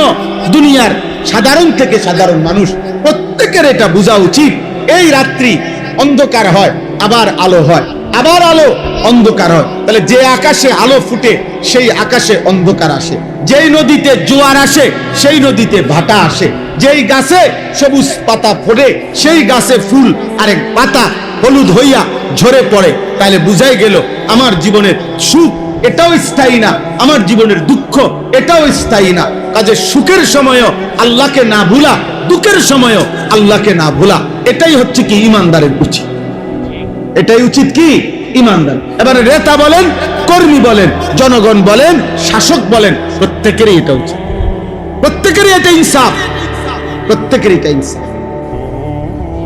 দুনিয়ার সাধারণ থেকে সাধারণ মানুষ, প্রত্যেকের এটা বোঝা উচিত এই রাত্রি অন্ধকার হয় আবার আলো হয়, আবার আলো অন্ধকার হয়। তাহলে যে আকাশে আলো ফুটে সেই আকাশে অন্ধকার আসে, যেই নদীতে জোয়ার আসে সেই নদীতে ভাটা আসে, যেই গাছে সবুজ পাতা ফোটে সেই গাছে ফুল আরেক পাতা হলুদ হইয়া ঝরে পড়ে। তাহলে বুঝাই গেল আমার জীবনের সুখ এটাও স্থায়ী না, আমার জীবনের দুঃখ এটাও স্থায়ী না। কাজে সুখের সময়ও আল্লাহকে না ভুলা, দুঃখের সময়ও আল্লাহকে না ভুলা, এটাই হচ্ছে কি ইমানদারের উচিত, এটাই উচিত কি ইমানদার। এবারে নেতা বলেন, কর্মী বলেন, জনগণ বলেন, শাসক বলেন, প্রত্যেকেরই এটা উচিত, প্রত্যেকেরই এটা ইনসাফ, প্রত্যেকেরই এটা ইনসাফ।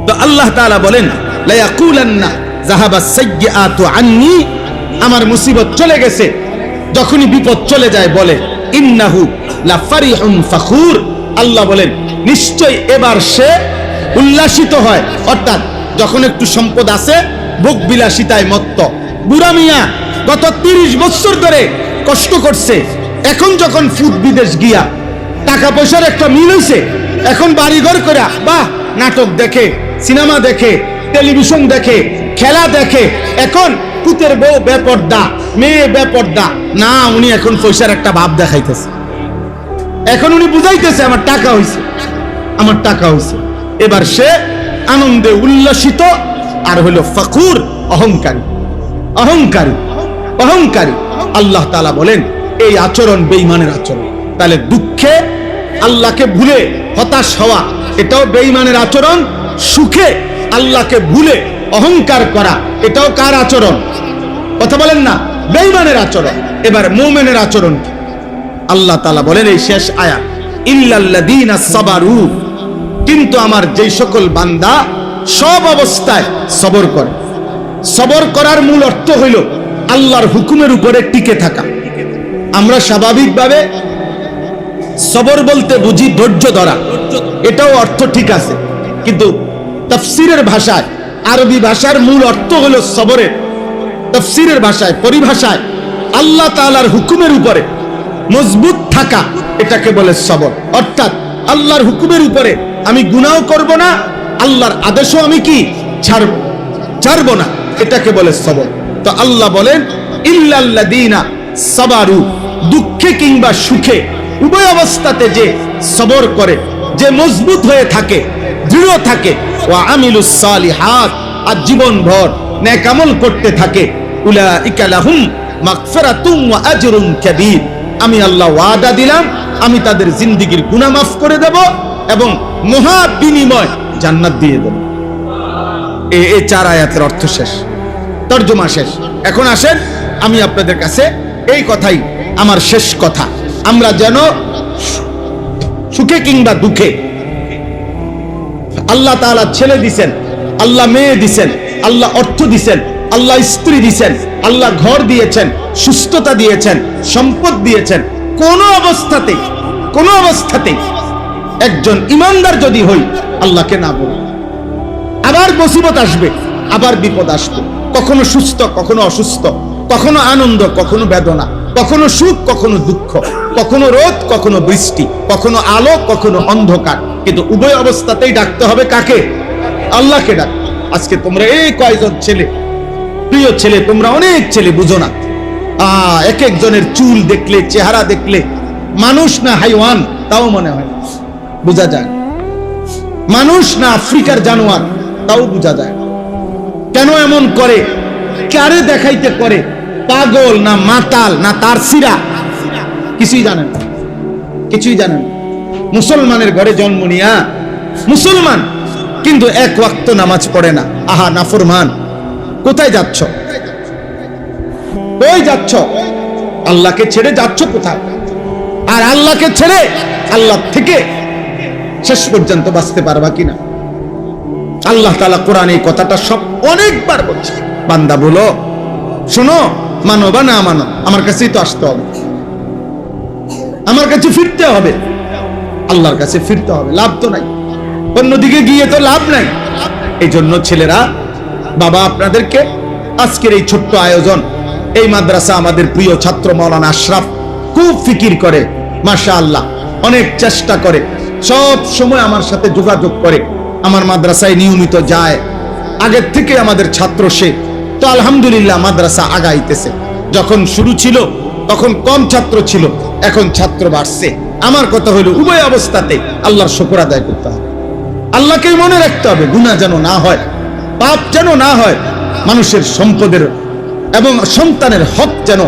তো আল্লাহ তাআলা বলেন লা ইয়াকুলান্না যাহাবাস সাইয়্যাতু আন্নি, আমার মুসিবত চলে গেছে, যখনই বিপদ চলে যায় বলে ইন্নাহু লা ফারিহুন ফাখুর, আল্লাহ বলেন নিশ্চয় এবার সে উল্লাসিত হয়। অর্থাৎ যখন একটু সম্পদ আছে ভোগ বিলাসিতায় মত্ত, বুড়া মিয়া গত 30 বছর ধরে কষ্ট করছে, এখন যখন ফুট বিদেশ গিয়া টাকা পয়সার একটা মিল হইছে, এখন বাড়িঘর করে বাহ নাটক দেখে, সিনেমা দেখে, টেলিভিশন দেখে, খেলা দেখে, এখন পুতের বউ বেপর্দা, মেয়ে বেপর্দা, না উনি এখন পয়সার একটা ভাব দেখাইতেছে, এখন উনি বুঝাইতেছে আমার টাকা হইছে, আমার টাকা হইছে। এবার সে আনন্দে উল্লাসিত আর হলো ফখুর, অহংকারী, অহংকারী, অহংকারী। আল্লাহ তাআলা বলেন এই আচরণ বেঈমানের আচরণ। তাহলে দুঃখে আল্লাহকে ভুলে হতাশ হওয়া এটাও বেঈমানের আচরণ, সুখে আল্লাহকে ভুলে অহংকার করা এটাও কার আচরণ? কথা বলেন না, বেঈমানের আচরণ। এবার মুমিনের আচরণ কি? আল্লাহ তাআলা বলেন এই শেষ আয়াত, ইল্লাল্লাযীনা সাবারু, কিন্তু আমার যেই সকল বান্দা সব অবস্থায় সবর করে। সবর করার মূল অর্থ হইল আল্লাহর হুকুমের উপরে টিকে থাকা। আমরা স্বাভাবিকভাবে সবর বলতে বুঝি ধৈর্য ধরা, এটাও অর্থ ঠিক আছে, কিন্তু তাফসীরের ভাষায়, আরবি ভাষার মূল অর্থ হলো সবরের, তাফসীরের ভাষায়, পরিভাষায় আল্লাহ তাআলার হুকুমের উপরে মজবুত থাকা, এটাকে বলে সবর। অর্থাৎ আল্লাহর হুকুমের উপরে আমি গুনাহ করব না, আল্লাহর আদেশও আমি কি ছাড়ব না, এটাকে বলে সবর। তো আল্লাহ বলেন ইল্লাল্লাযীনা সাবারু, দুঃখে কিংবা সুখে উভয় অবস্থাতে যে সবর করে, যে মজবুত হয়ে থাকে, দৃঢ় থাকে, ওয়া আমিলুস সালিহাত, আর জীবনভর নেক আমল করতে থাকে, উলাইকা লাহুম মাগফিরাতুন ওয়া আজরুন কাবীর, আমি আল্লাহ ওয়াদা দিলাম আমি তাদের জিন্দেগীর গুনাহ মাফ করে দেব এবং মহা বিনিময় জান্নাত দিয়ে দেব। এই 4 আয়াতের অর্থ শেষ, তরজমা শেষ। এখন আসেন আমি আপনাদের কাছে এই কথাই আমার শেষ কথা, আমরা যেন সুখে কিংবা দুঃখে আল্লাহ তাআলা ছেলে দিবেন আল্লাহ মেয়ে দিছেন, আল্লাহ অর্থ দিছেন, আল্লাহ স্ত্রী দিছেন, আল্লাহ ঘর দিয়েছেন, সুস্থতা দিয়েছেন, সম্পদ দিয়েছেন। কোন অবস্থাতে একজন ইমানদার যদি হই আল্লাহকে না বলি, আবার মুসিবত আসবে, আবার বিপদ আসবে, কখনো সুস্থ কখনো অসুস্থ, কখনো আনন্দ কখনো বেদনা, কখনো সুখ কখনো দুঃখ, কখনো রোদ কখনো বৃষ্টি, কখনো আলো কখনো অন্ধকার, কিন্তু উভয় অবস্থাতেই ডাকতে হবে কাকে? আল্লাহকে ডাক। আজকে তোমরা এই কয়জন ছেলে, প্রিয় ছেলে, তোমরা অনেক ছেলে বুঝো না, এক একজনের চুল দেখলে, চেহারা দেখলে মানুষ না হাইওয়ান তাও মনে হয়, বোঝা যায়। মানুষ না আফ্রিকার জানোয়ার তাও বোঝা যায়। কেন এমন করে? কারে দেখাইতে করে? পাগল না মাতাল না তার সিরা? কিছুই জানেন না, কিছুই জানেন না। মুসলমানের ঘরে জন্ম নিয়া মুসলমান, কিন্তু এক ওয়াক্ত নামাজ পড়ে না। আহা নাফরমান, কোথায় যাচ্ছ? কই যাচ্ছ? আল্লাহকে ছেড়ে যাচ্ছ কোথায়? আর আল্লাহকে ছেড়ে আল্লাহ থেকে শেষ পর্যন্ত বাঁচতে পারবা কিনা? আল্লাহ তাআলা কোরআনে এই কথাটা সব অনেকবার বলছে, বান্দা বলো, শোনো, মানো বা না মানো, আমার কাছেই তো আসতে হবে, আমার কাছে ফিরতে হবে, আল্লাহর কাছে ফিরতে হবে, লাভ তো নাই, অন্যদিকে গিয়ে তো লাভ নাই। এই জন্য ছেলেরা, বাবা আপনাদেরকে আজকের এই ছোট্ট আয়োজন, এই মাদ্রাসা আমাদের প্রিয় ছাত্র মাওলানা আশরাফ খুব ফিকির করে, মাশাআল্লাহ, অনেক চেষ্টা করে, সব সময় আমার সাথে যোগাযোগ করে, আমার মাদ্রাসায় নিয়মিত যায়, আগের থেকে আমাদের ছাত্র সে। তো আলহামদুলিল্লাহ মাদ্রাসা আগাইতেছে। যখন শুরু ছিল তখন কম ছাত্র ছিল, এখন ছাত্র বাড়ছে। আমার কথা হলো উভয় অবস্থাতে আল্লাহর শুকর আদায় করতে হবে, আল্লাহকেই মনে রাখতে হবে, গুনাহ যেন না হয়, পাপ যেন না হয়, মানুষের সম্পদের এবং সন্তানের হক যেন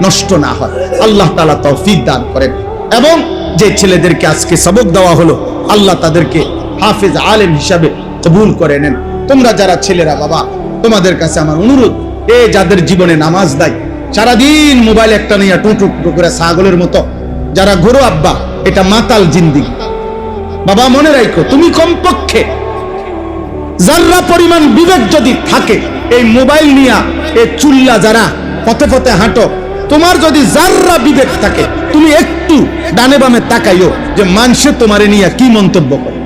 নষ্ট না হয়। আল্লাহ তাআলা তৌফিক দান করেন। এবং যে ছেলেদেরকে আজকে সবক দেওয়া হলো, আল্লাহ তাদেরকে হাফেজ আলেম হিসাবে কবুল করে নেন। তোমরা যারা ছেলেরা, বাবা তোমাদের কাছে আমার অনুরোধ, যাদের জীবনে নামাজ নাই, সারাদিন মোবাইল একটা নিয়ে টুটুক করে ছাগলের মতো যারা ঘোরো, আব্বা এটা মাতাল জিন্দিগি। বাবা মনে রাখো, তুমি কমপক্ষে যারা পরিমাণ বিবেক যদি থাকে, এই মোবাইল নিয়া এই চুল্লা যারা পথে পথে হাঁটো, তোমার যদি যারা বিবেক থাকে, তুমি একটু ডানে বামে তাকাইও যে মানুষে তোমারে নিয়ে কি মন্তব্য করে।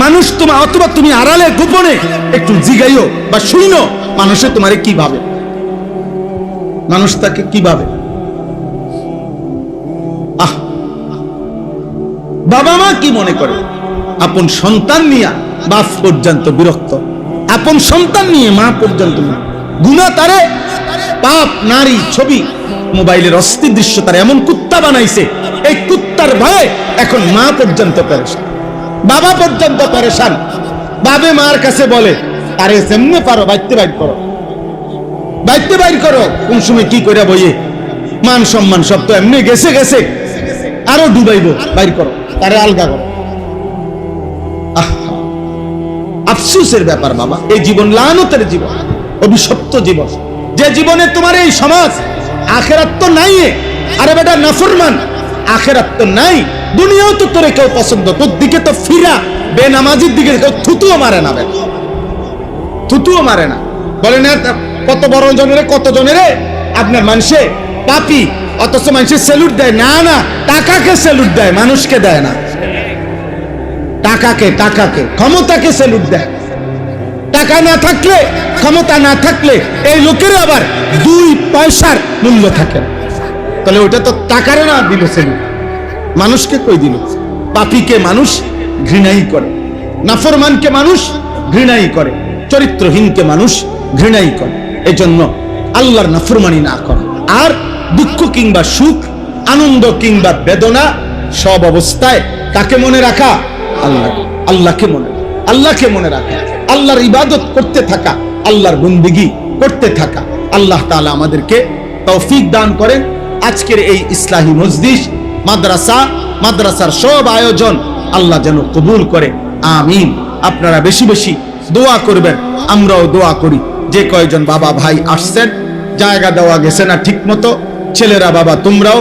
মানুষ তোমার, অথবা তুমি আড়ালে গোপনে একটু জিগাইও বা শুইনো, মানুষে তোমারে কি ভাবে, মানুষ তাকে কি ভাবে। বাবা মা কি মনে করে? আপন সন্তান নিয়ে বাপ পর্যন্ত বিরক্ত, আপন সন্তান নিয়ে মা পর্যন্ত গুনাহ, তারে পাপ, নারী, ছবি, মোবাইলের অস্থির দৃশ্য তার এমন কুত্তা বানাইছে, এই কুত্তার ভয়ে এখন মা পর্যন্ত পেরেশান, বাবা পর্যন্ত পেরেশান। বাবে মার কাছে বলে, আরে যেমনে পারো বাইতে বাইর করো, বাইতে বাইর করো, কোন সময় কি করে বইয়ে, মান সম্মান সব তো এমনি গেছে গেছে, আরো ডুবাইবো, বাইর করো, তারে আলগা করো। আফসোসের ব্যাপার বাবা, এই জীবন লানতের জীবন, অভিশপ্ত জীবন, যে জীবনে তোমার এই সমাজ, আখেরাত তো নাই। আরে বেটা নাফরমান, আখেরাত তো নাই, দুনিয়াও তো তোরে কেউ পছন্দ, তোর দিকে তো ফিরা, বেনামাজির দিকে কেউ থুতুও মারে না, থুতুও মারে না। বলে না কত বড় জনেরে, কত জনেরে আপনার মানুষে পাপি, অথচ মানুষের স্যালুট দেয় না, না টাকাকে স্যালুট দেয়, মানুষকে দেয় না। টাকাকে, ক্ষমতাকে স্যালুট দেয়। টাকা না থাকলে, ক্ষমতা না থাকলে এই লোকের আবার 2 পয়সার মূল্য থাকে। তাহলে ওটা তো টাকারে না দিল স্যালুট, মানুষকে কই দিল? পাপীকে মানুষ ঘৃণাই করে, নাফরমানকে মানুষ ঘৃণাই করে, চরিত্রহীনকে মানুষ ঘৃণাই করে। এই জন্য আল্লাহর নাফরমানি না করে। আর দুঃখ কিংবা সুখ, আনন্দ কিংবা বেদনা, সব অবস্থায় কাকে মনে রাখা? আল্লাহকে মনে রাখা, আল্লাহকে মনে রাখা, আল্লাহর ইবাদত করতে থাকা, আল্লাহর বন্দেগী করতে থাকা। আল্লাহ তাআলা আমাদেরকে তৌফিক দান করেন। আজকের এই ইসলাহি মজলিস, মাদ্রাসার সব আয়োজন আল্লাহ যেন কবুল করে, আমিন। আপনারা বেশি বেশি দোয়া করবেন, আমরাও দোয়া করি। যে কয়জন বাবা ভাই আসছেন, জায়গা দেওয়া গেছে না ঠিক মতো, ছেলেরা বাবা তোমরাও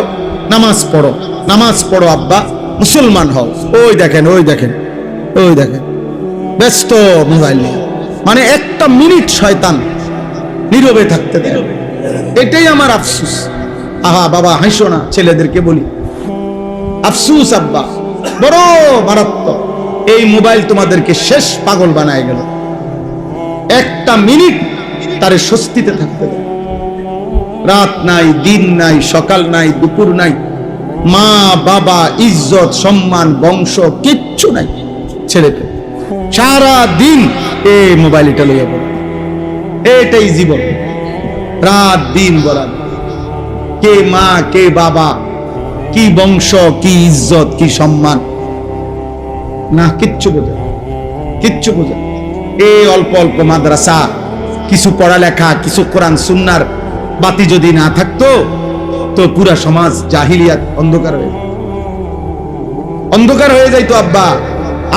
নামাজ পড়ো, নামাজ পড়ো আব্বা, মুসলমান হও। ওই দেখেন, ওই দেখেন, ওই দেখেন, ব্যস্ত মোবাইল নিয়ে, মানে একটা মিনিট শয়তান নীরবে থাকতে দেয়। এটাই আমার আফসুস। আহা বাবা হাসো না, ছেলেদেরকে বলি আফসুস আব্বা, বড় মারাত্মক। এই মোবাইল তোমাদেরকে শেষ পাগল বানায় গেল। একটা মিনিট তারে স্বস্তিতে থাকতে দেয়। রাত নাই, দিন নাই, সকাল নাই, দুপুর নাই, মা বাবা, ইজ্জত সম্মান, বংশ কিচ্ছু নাই ছেলেকে। সারা দিন এই মোবাইলটা লইয়া পড়ে, এটাই জীবন। রাত দিন বলা, কে মা কে বাবা, কি বংশ, কি ইজ্জত, কি সম্মান, না কিচ্ছু বোঝে, কিচ্ছু বোঝে। এই অল্প অল্প মাদ্রাসা, কিছু পড়ালেখা, কিছু কোরআন সুন্নাহর বাতি যদি না থাকতো তো পুরা সমাজ জাহিলিয়াত অন্ধকার হয়ে অন্ধকার হয়ে যাইতো আব্বা।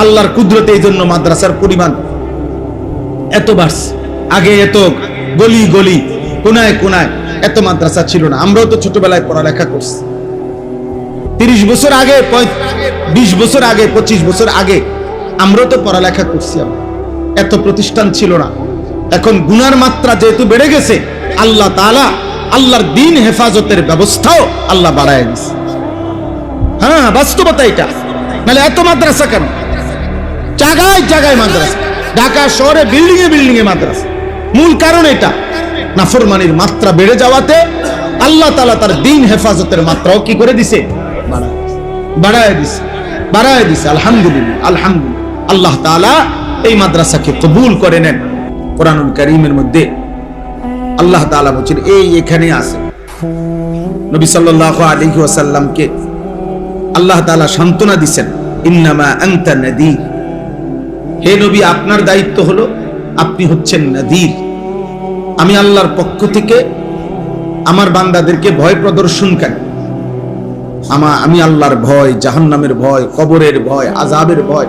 আল্লাহর কুদরতে এই জন্য মাদ্রাসার পরিমাণ এত বাড়ছে। আগে এত গলি গলি কোনায় কোনায় এত মাদ্রাসা ছিল না। আমরাও তো ছোটবেলায় পড়ালেখা করছি। 30 বছর আগে, 20 বছর আগে, 25 বছর আগে আমরাও তো পড়ালেখা করছি। এত প্রতিষ্ঠান ছিল না। এখন গুনার মাত্রা যেহেতু বেড়ে গেছে, আল্লাহ তাআলা আল্লাহর দ্বীন হেফাজতের ব্যবস্থাও আল্লাহ বাড়ায় দিয়েছে। হ্যাঁ, বাস্তবতা এটা। নাহলে এত মাদ্রাসা কেন? জায়গায় জায়গায় মাদ্রাসা, ঢাকা শহরে বিল্ডিং এ বিল্ডিং এ মাদ্রাসা। মূল কারণ এটা, নাফরমানির মাত্রা বেড়ে যাওয়াতে আল্লাহ তাআলা তার দ্বীন হেফাজতের মাত্রাও কি করে দিছে? বাড়ায় দিছে, বাড়ায় দিছে। আলহামদুলিল্লাহ, আলহামদুলিল্লাহ। আল্লাহ তাআলা এই মাদ্রাসাকে কবুল করে নেন। কোরআনুল কারীমের মধ্যে আল্লাহ তাআলা বলেন, এই এখানে আছে। নবী সাল্লাল্লাহু আলাইহি ওয়াসাল্লামকে আল্লাহ তাআলা সান্ত্বনা দিবেন, ইন্নামা আনতা নাযীর। হে নবী, আপনার দায়িত্ব হলো আপনি হচ্ছেন নাযীর। আমি আল্লাহর পক্ষ থেকে আমার বান্দাদেরকে ভয় প্রদর্শনকারী। আমি আল্লাহর ভয়, জাহান্নামের ভয়, কবরের ভয়, আযাবের ভয়,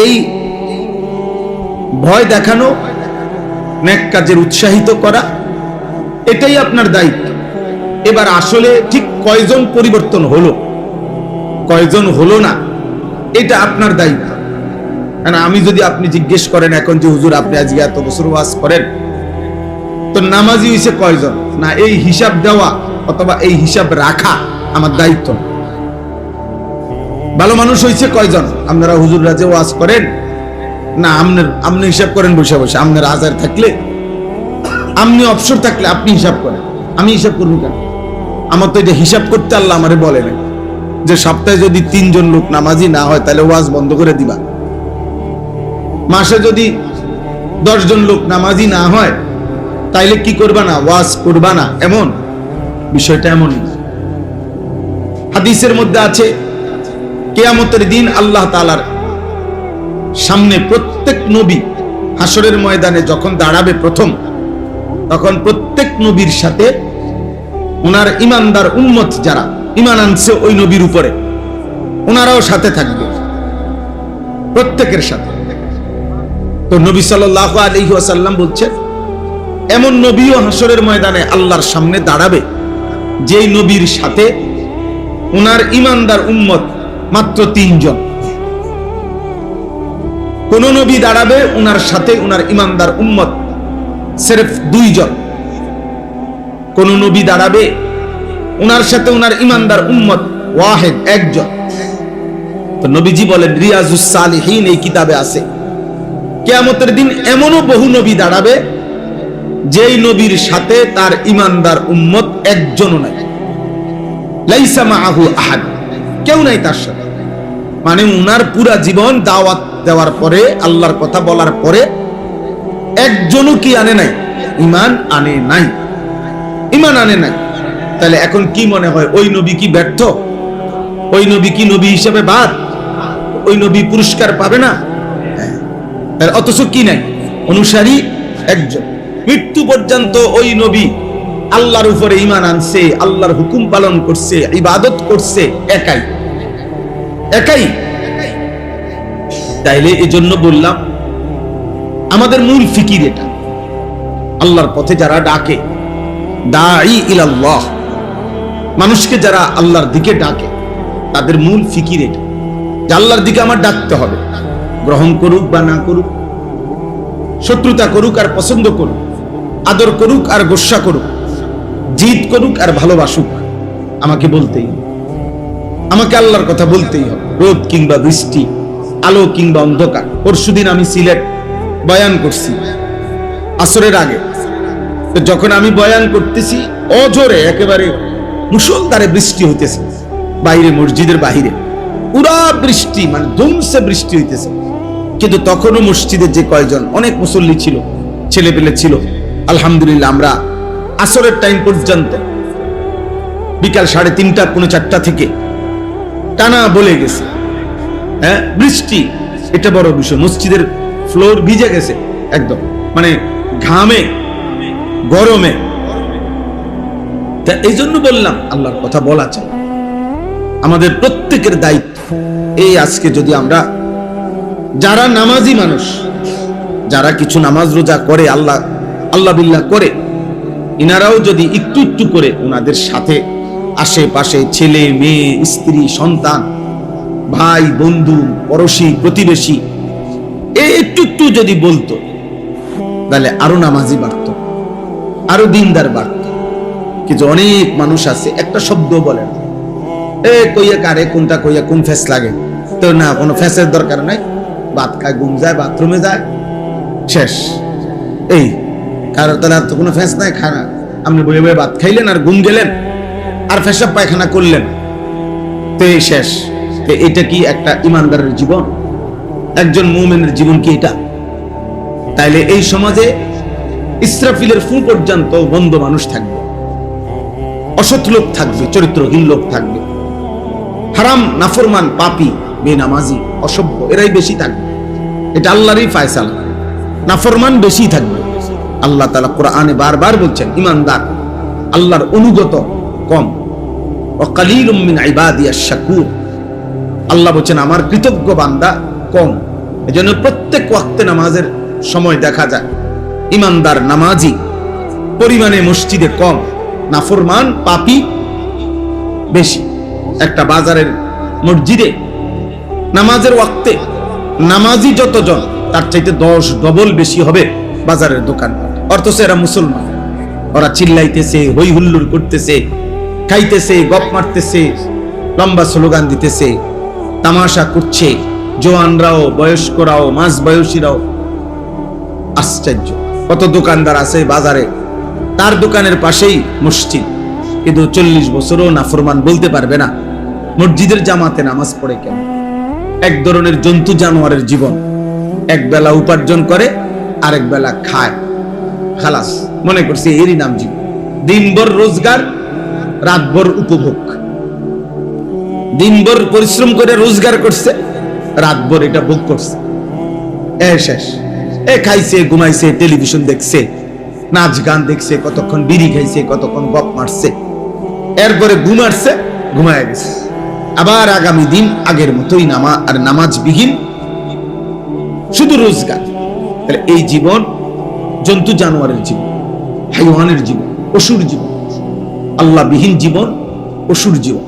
এই ভয় দেখানো, নেক কাজের উৎসাহিত করা, এটাই আপনার দায়িত্ব। এবার আসলে ঠিক কয়জন পরিবর্তন হলো, কয়জন হলো না, এটা আপনার দায়িত্ব। আমি যদি আপনি জিজ্ঞেস করেন এখন যে হুজুর আপনি আজকে এত বছর ওয়াজ করেন, তো নামাজি হইছে কয়জন, না এই হিসাব দেওয়া অথবা এই হিসাব রাখা আমার দায়িত্ব। ভালো মানুষ হইছে কয়জন, আপনারা হুজুররা যে ওয়াজ করেন না, আপনি হিসাব করেন বসে বসে। আপনার আজার থাকলে, আপনি অবসর থাকলে আপনি হিসাব করেন, আমি হিসাব করবো কেন? আমার তো এটা হিসাব করতে আল্লাহ আমারে বলে নাই যে সপ্তাহে যদি 3 জন লোক নামাজি না হয় তাহলে ওয়াজ বন্ধ করে দিবা। মাসে যদি 10 জন লোক নামাজি না হয় তাইলে কি করবা না? ওয়াজ করবা না। এমন বিষয়টা এমন। হাদিসের মধ্যে আছে, কিয়ামতের দিন আল্লাহ তাআলার সামনে প্রত্যেক নবী হাসরের ময়দানে যখন দাঁড়াবে প্রথম, তখন প্রত্যেক নবীর সাথে ওনার ইমানদার উম্মত যারা ইমান আনছে ওই নবীর উপরে, ওনারাও সাথে থাকবে, প্রত্যেকের সাথে। তো নবী সাল্লাল্লাহু আলাইহি ওয়াসাল্লাম বলছেন, এমন নবীও হাসরের ময়দানে আল্লাহর সামনে দাঁড়াবে যেই নবীর সাথে ওনার ইমানদার উম্মত মাত্র 3 জন। কোন নবী দাঁড়াবে ওনার সাথে ওনার ইমানদার উম্মত সির্ফ 2 জন। কোন নবী দাঁড়াবে ওনার সাথে ওনার ইমানদার উম্মত ওয়াহিদ, 1 জন। তো নবীজি বলেন, রিয়াজুস সালিহিন এই কিতাবে আছে, কিয়ামতের দিন এমনও বহু নবী দাঁড়াবে যেই নবীর সাথে তার ইমানদার উম্মত 1 জনও নাই, লাইসা মাআহু আহাদ, কেউ নাই তার সাথে। মানে উনার পুরা জীবন দাওয়াত দেওয়ার পরে, আল্লাহর কথা বলার পরে 1 জনও কি আনে নাই? ঈমান আনে নাই, ঈমান আনে নাই। তাহলে এখন কি মনে হয়, ওই নবী কি ব্যর্থ? ওই নবী কি নবী হিসেবে বাদ? ওই নবী পুরস্কার পাবে না? অথচ কি নাই? অনুসারী 1 জন। মৃত্যু পর্যন্ত ওই নবী আল্লাহর উপরে ঈমান আনছে, আল্লাহর হুকুম পালন করছে, ইবাদত করছে, একাই একাই। তাইলে এজন্য বললাম আমাদের মূল ফিকির এটা। আল্লাহর পথে যারা ডাকে, দাঈ ইলাল্লাহ, মানুষকে যারা আল্লাহর দিকে ডাকে, তাদের মূল ফিকির এটা যে আল্লাহর দিকে আমার ডাকতে হবে। গ্রহণ করুক বা না করুক, শত্রুতা করুক আর পছন্দ করুক, আদর করুক আর গোস্বা করুক, জিদ করুক আর ভালোবাসুক, আমাকে বলতেই হবে, আমাকে আল্লাহর কথা বলতেই হবে। রোদ কিংবা বৃষ্টি, আলো কিংবা অন্ধকার। পরশুদিন আমি সিলেট বয়ান করছি আসরের আগে। তো যখন আমি বয়ান করতেছি, অজোরে একেবারে মুষলধারে বৃষ্টি হইতেছে বাইরে, মসজিদের বাহিরে পুরা বৃষ্টি, মানে ধুমসে বৃষ্টি হইতেছে। কিন্তু তখনও মসজিদের যে কয়জন অনেক মুসল্লি ছিল, ছেলে পেলে ছিল, আলহামদুলিল্লাহ আমরা আসরের টাইম পর্যন্ত বিকাল 3:30 পৌনে 4টা থেকে টানা বলে গেছে। হ্যাঁ, বৃষ্টি এটা বড় বিষয়। মসজিদের ফ্লোর ভিজে গেছে একদম, মানে ঘামে, গরমে। তা এই জন্য বললাম আল্লাহর কথা বলা চাই, আমাদের প্রত্যেকের দায়িত্ব। এই আজকে যদি আমরা যারা নামাজি মানুষ, যারা কিছু নামাজ রোজা করে, আল্লাহ বিল্লাহ করে, ইনারাও যদি একটু একটু করে ওনাদের সাথে আশেপাশে ছেলে মেয়ে, স্ত্রী, সন্তান, ভাই, বন্ধু, পড়োশী, প্রতিবেশী একটু একটু যদি বলতো, তাহলে আরো নামাজি বাড়তো, আরো দিনদার বাড়তো। কিন্তু অনেক মানুষ আছে একটা শব্দ বলে না, কইয়া কারে কোনটা কইয়া কোন ফেস লাগে, তো না কোনো ফেসের দরকার নাই, ভাত খায়, ঘুম যায়, বাথরুমে যায়, শেষ। এই কারো তাহলে আর তো কোনো ফেস নাই, খানা আপনি বইয়ে বইয়ে ভাত খাইলেন আর ঘুম গেলেন আর পেশাব পায়খানা করলেন, তো এই শেষ। তো এটা কি একটা ইমানদারের জীবন? একজন মুমিনের জীবন কি এটা? তাইলে এই সমাজে ইসরাফিলের ফু পর্যন্ত বন্ধ মানুষ থাকবে, অসৎ লোক থাকবে, চরিত্রহীন লোক থাকবে, হারাম, নাফরমান, পাপী, বেনামাজি, অসভ্য এরাই বেশি থাকবে। এটা আল্লাহরই ফায়সালা। নাফরমান বেশি থাকবে। আল্লাহ তাআলা কোরআনে বারবার বলছেন ইমানদার, আল্লাহর অনুগত কম। ওয়া কালিলুম মিন ইবাদিয়াশ শাকুর, আল্লাহ বলছেন আমার কৃতজ্ঞ বান্দা কম। এজন্য প্রত্যেক ওয়াক্তে নামাজের সময় দেখা যায় ইমানদার নামাজি পরিমাণে মসজিদে কম, নাফরমান পাপী বেশি। একটা বাজারের মসজিদে নামাজের ওয়াক্তে নামাজি যতজন, তার চাইতে 10 ডবল বেশি হবে বাজারের দোকান। অথচ এরা মুসলমান, ওরা চিল্লাইতেছে, হই হুল্লোড় করতেছে, খাইতেছে, গপ মারতেছে, লম্বা স্লোগান দিতেছে, তামাশা করছে, জোয়ানরাও, বয়স্করাও, মাঝ বয়সীরাও। আশ্চর্য! কত দোকানদার আছে বাজারে, তার দোকানের পাশেই মসজিদ, কিন্তু 40 বছরও নাফরমান বলতে পারবে না মসজিদের জামাতে নামাজ পড়ে কেন। এক ধরনের জন্তু জানোয়ারের জীবন, এক বেলা উপার্জন করে আরেক বেলা খায়, খালাস, মনে করছে এরই নাম জীবন। দিনভর রোজগার, রাতভর উপভোগ। দিনভর পরিশ্রম করে রোজগার করছে, রাতভর এটা ভোগ করছে, শেষ। খাইছে, ঘুমাইছে, টেলিভিশন দেখছে, নাচ গান দেখছে, কতক্ষণ বিড়ি খাইছে, কতক্ষণ গপ মারছে, এরপরে ঘুমাচ্ছে, ঘুমায় গেছে। আবার আগামী দিন আগের মতোই নামাজ বিহীন, শুধু রোজগার। তাহলে এই জীবন জন্তু জানোয়ারের জীবন, হাইওয়ানের জীবন, পশুর জীবন। আল্লাহ বিহীন জীবন পশুর জীবন,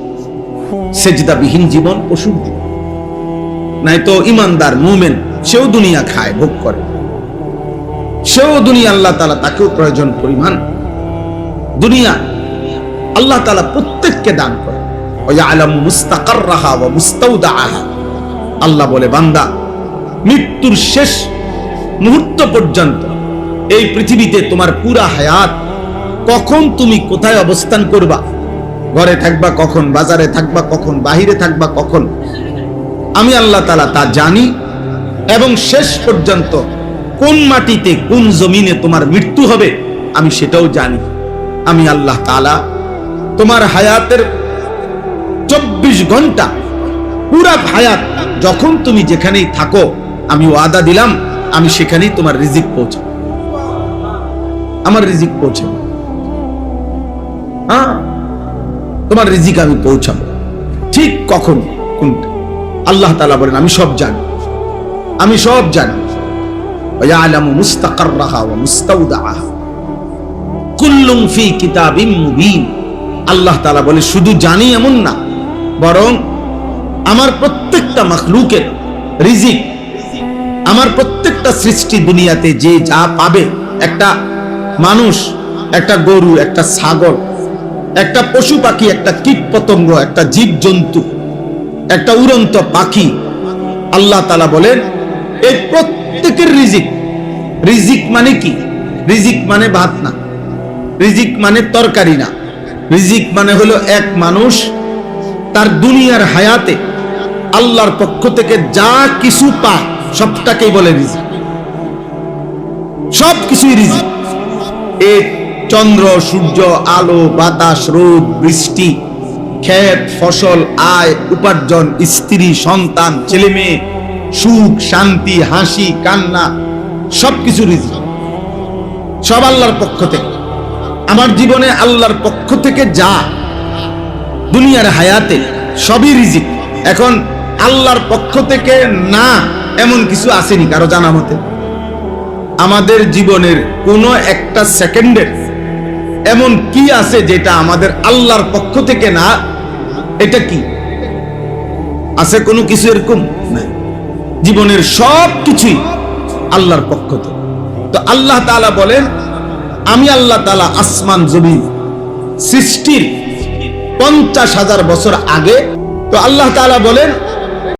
সেজদা বিহীন জীবন পশুর জীবন। নাই তো ইমানদার মুমিন, সেও দুনিয়া খায়, ভোগ করে, সেও দুনিয়া, আল্লাহ তাআলা তাকেও প্রয়োজন পরিমাণ দুনিয়া আল্লাহ তাআলা প্রত্যেককে দান করে। ওয়ায়ালামু মুস্তাকাররাহা ওয়া মুস্তাওদাআহা, আল্লাহ বলে বান্দা মৃত্যুর শেষ মুহূর্ত পর্যন্ত এই পৃথিবীতে তোমার পুরা হায়াত, কখন তুমি কোথায় অবস্থান করবা, ঘরে থাকবা কখন, বাজারে থাকবা কখন, বাহিরে থাকবা কখন, আমি আল্লাহ তাআলা তা জানি। এবং শেষ পর্যন্ত কোন মাটিতে, কোন জমিনে তোমার মৃত্যু হবে আমি সেটাও জানি। আমি আল্লাহ তাআলা তোমার হায়াতের 24 ঘন্টা, পুরা হায়াত, যখন তুমি যেখানেই থাকো, আমি ওয়াদা দিলাম আমি সেখানেই তোমার রিজিক পৌঁছাবো, আমার রিজিক পৌঁছাবো। হ্যাঁ, তোমার রিজিক আমি পৌঁছাবো। ঠিক কখন, কোনটা, আল্লাহ তাআলা বলেন আমি সব জানি, আমি সব জানি। ওয়ায়ালামু মুস্তাকাররাহা ওয়া মুস্তাওদাআহা কুল্লুম ফি কিতাবিম মুবিন। আল্লাহ তাআলা বলে শুধু জানি এমন না, বরং আমার প্রত্যেকটা মাখলুকের রিজিক আমার প্রত্যেকটা সৃষ্টি দুনিয়াতে যে যা পাবে, একটা মানুষ, একটা গরু, একটা ছাগল, একটা পশু পাখি, একটা কীট পতঙ্গ, একটা জীব জন্তু, একটা উড়ন্ত পাখি, আল্লাহ তাআলা বলেন এই প্রত্যেকের রিজিক। রিজিক মানে কি? রিজিক মানে ভাত না, রিজিক মানে তরকারি না। রিজিক মানে হলো এক মানুষ তার দুনিয়ার হায়াতে আল্লাহর পক্ষ থেকে যা কিছু পায় সবটাকেই বলে রিজিক। সব কিছুই রিজিক। এই চন্দ্র, সূর্য, আলো, বাতাস, রোদ, বৃষ্টি, ক্ষেত, ফসল, আয়, উপার্জন, স্ত্রী, সন্তান, ছেলে মেয়ে, সুখ, শান্তি, হাসি, কান্না, সবকিছু রিজিক, সব আল্লাহর পক্ষ থেকে। আমার জীবনে আল্লাহর পক্ষ থেকে যা দুনিয়ার হায়াতে সবই রিজিক। এখন আল্লাহর পক্ষ থেকে না এমন কিছু আসেনি কারো জানা মতে? আমাদের জীবনের কোন একটা সেকেন্ডের এমন কি আছে যেটা আমাদের আল্লাহর পক্ষ থেকে না? এটা কি আছে? কোনো কিছু এরকম না। জীবনের সব কিছুই আল্লাহর পক্ষ থেকে। তো আল্লাহ তাআলা বলেন আমি আল্লাহ তাআলা আসমান জমিন সৃষ্টির 50,000 বছর আগে, তো আল্লাহ তাআলা বলেন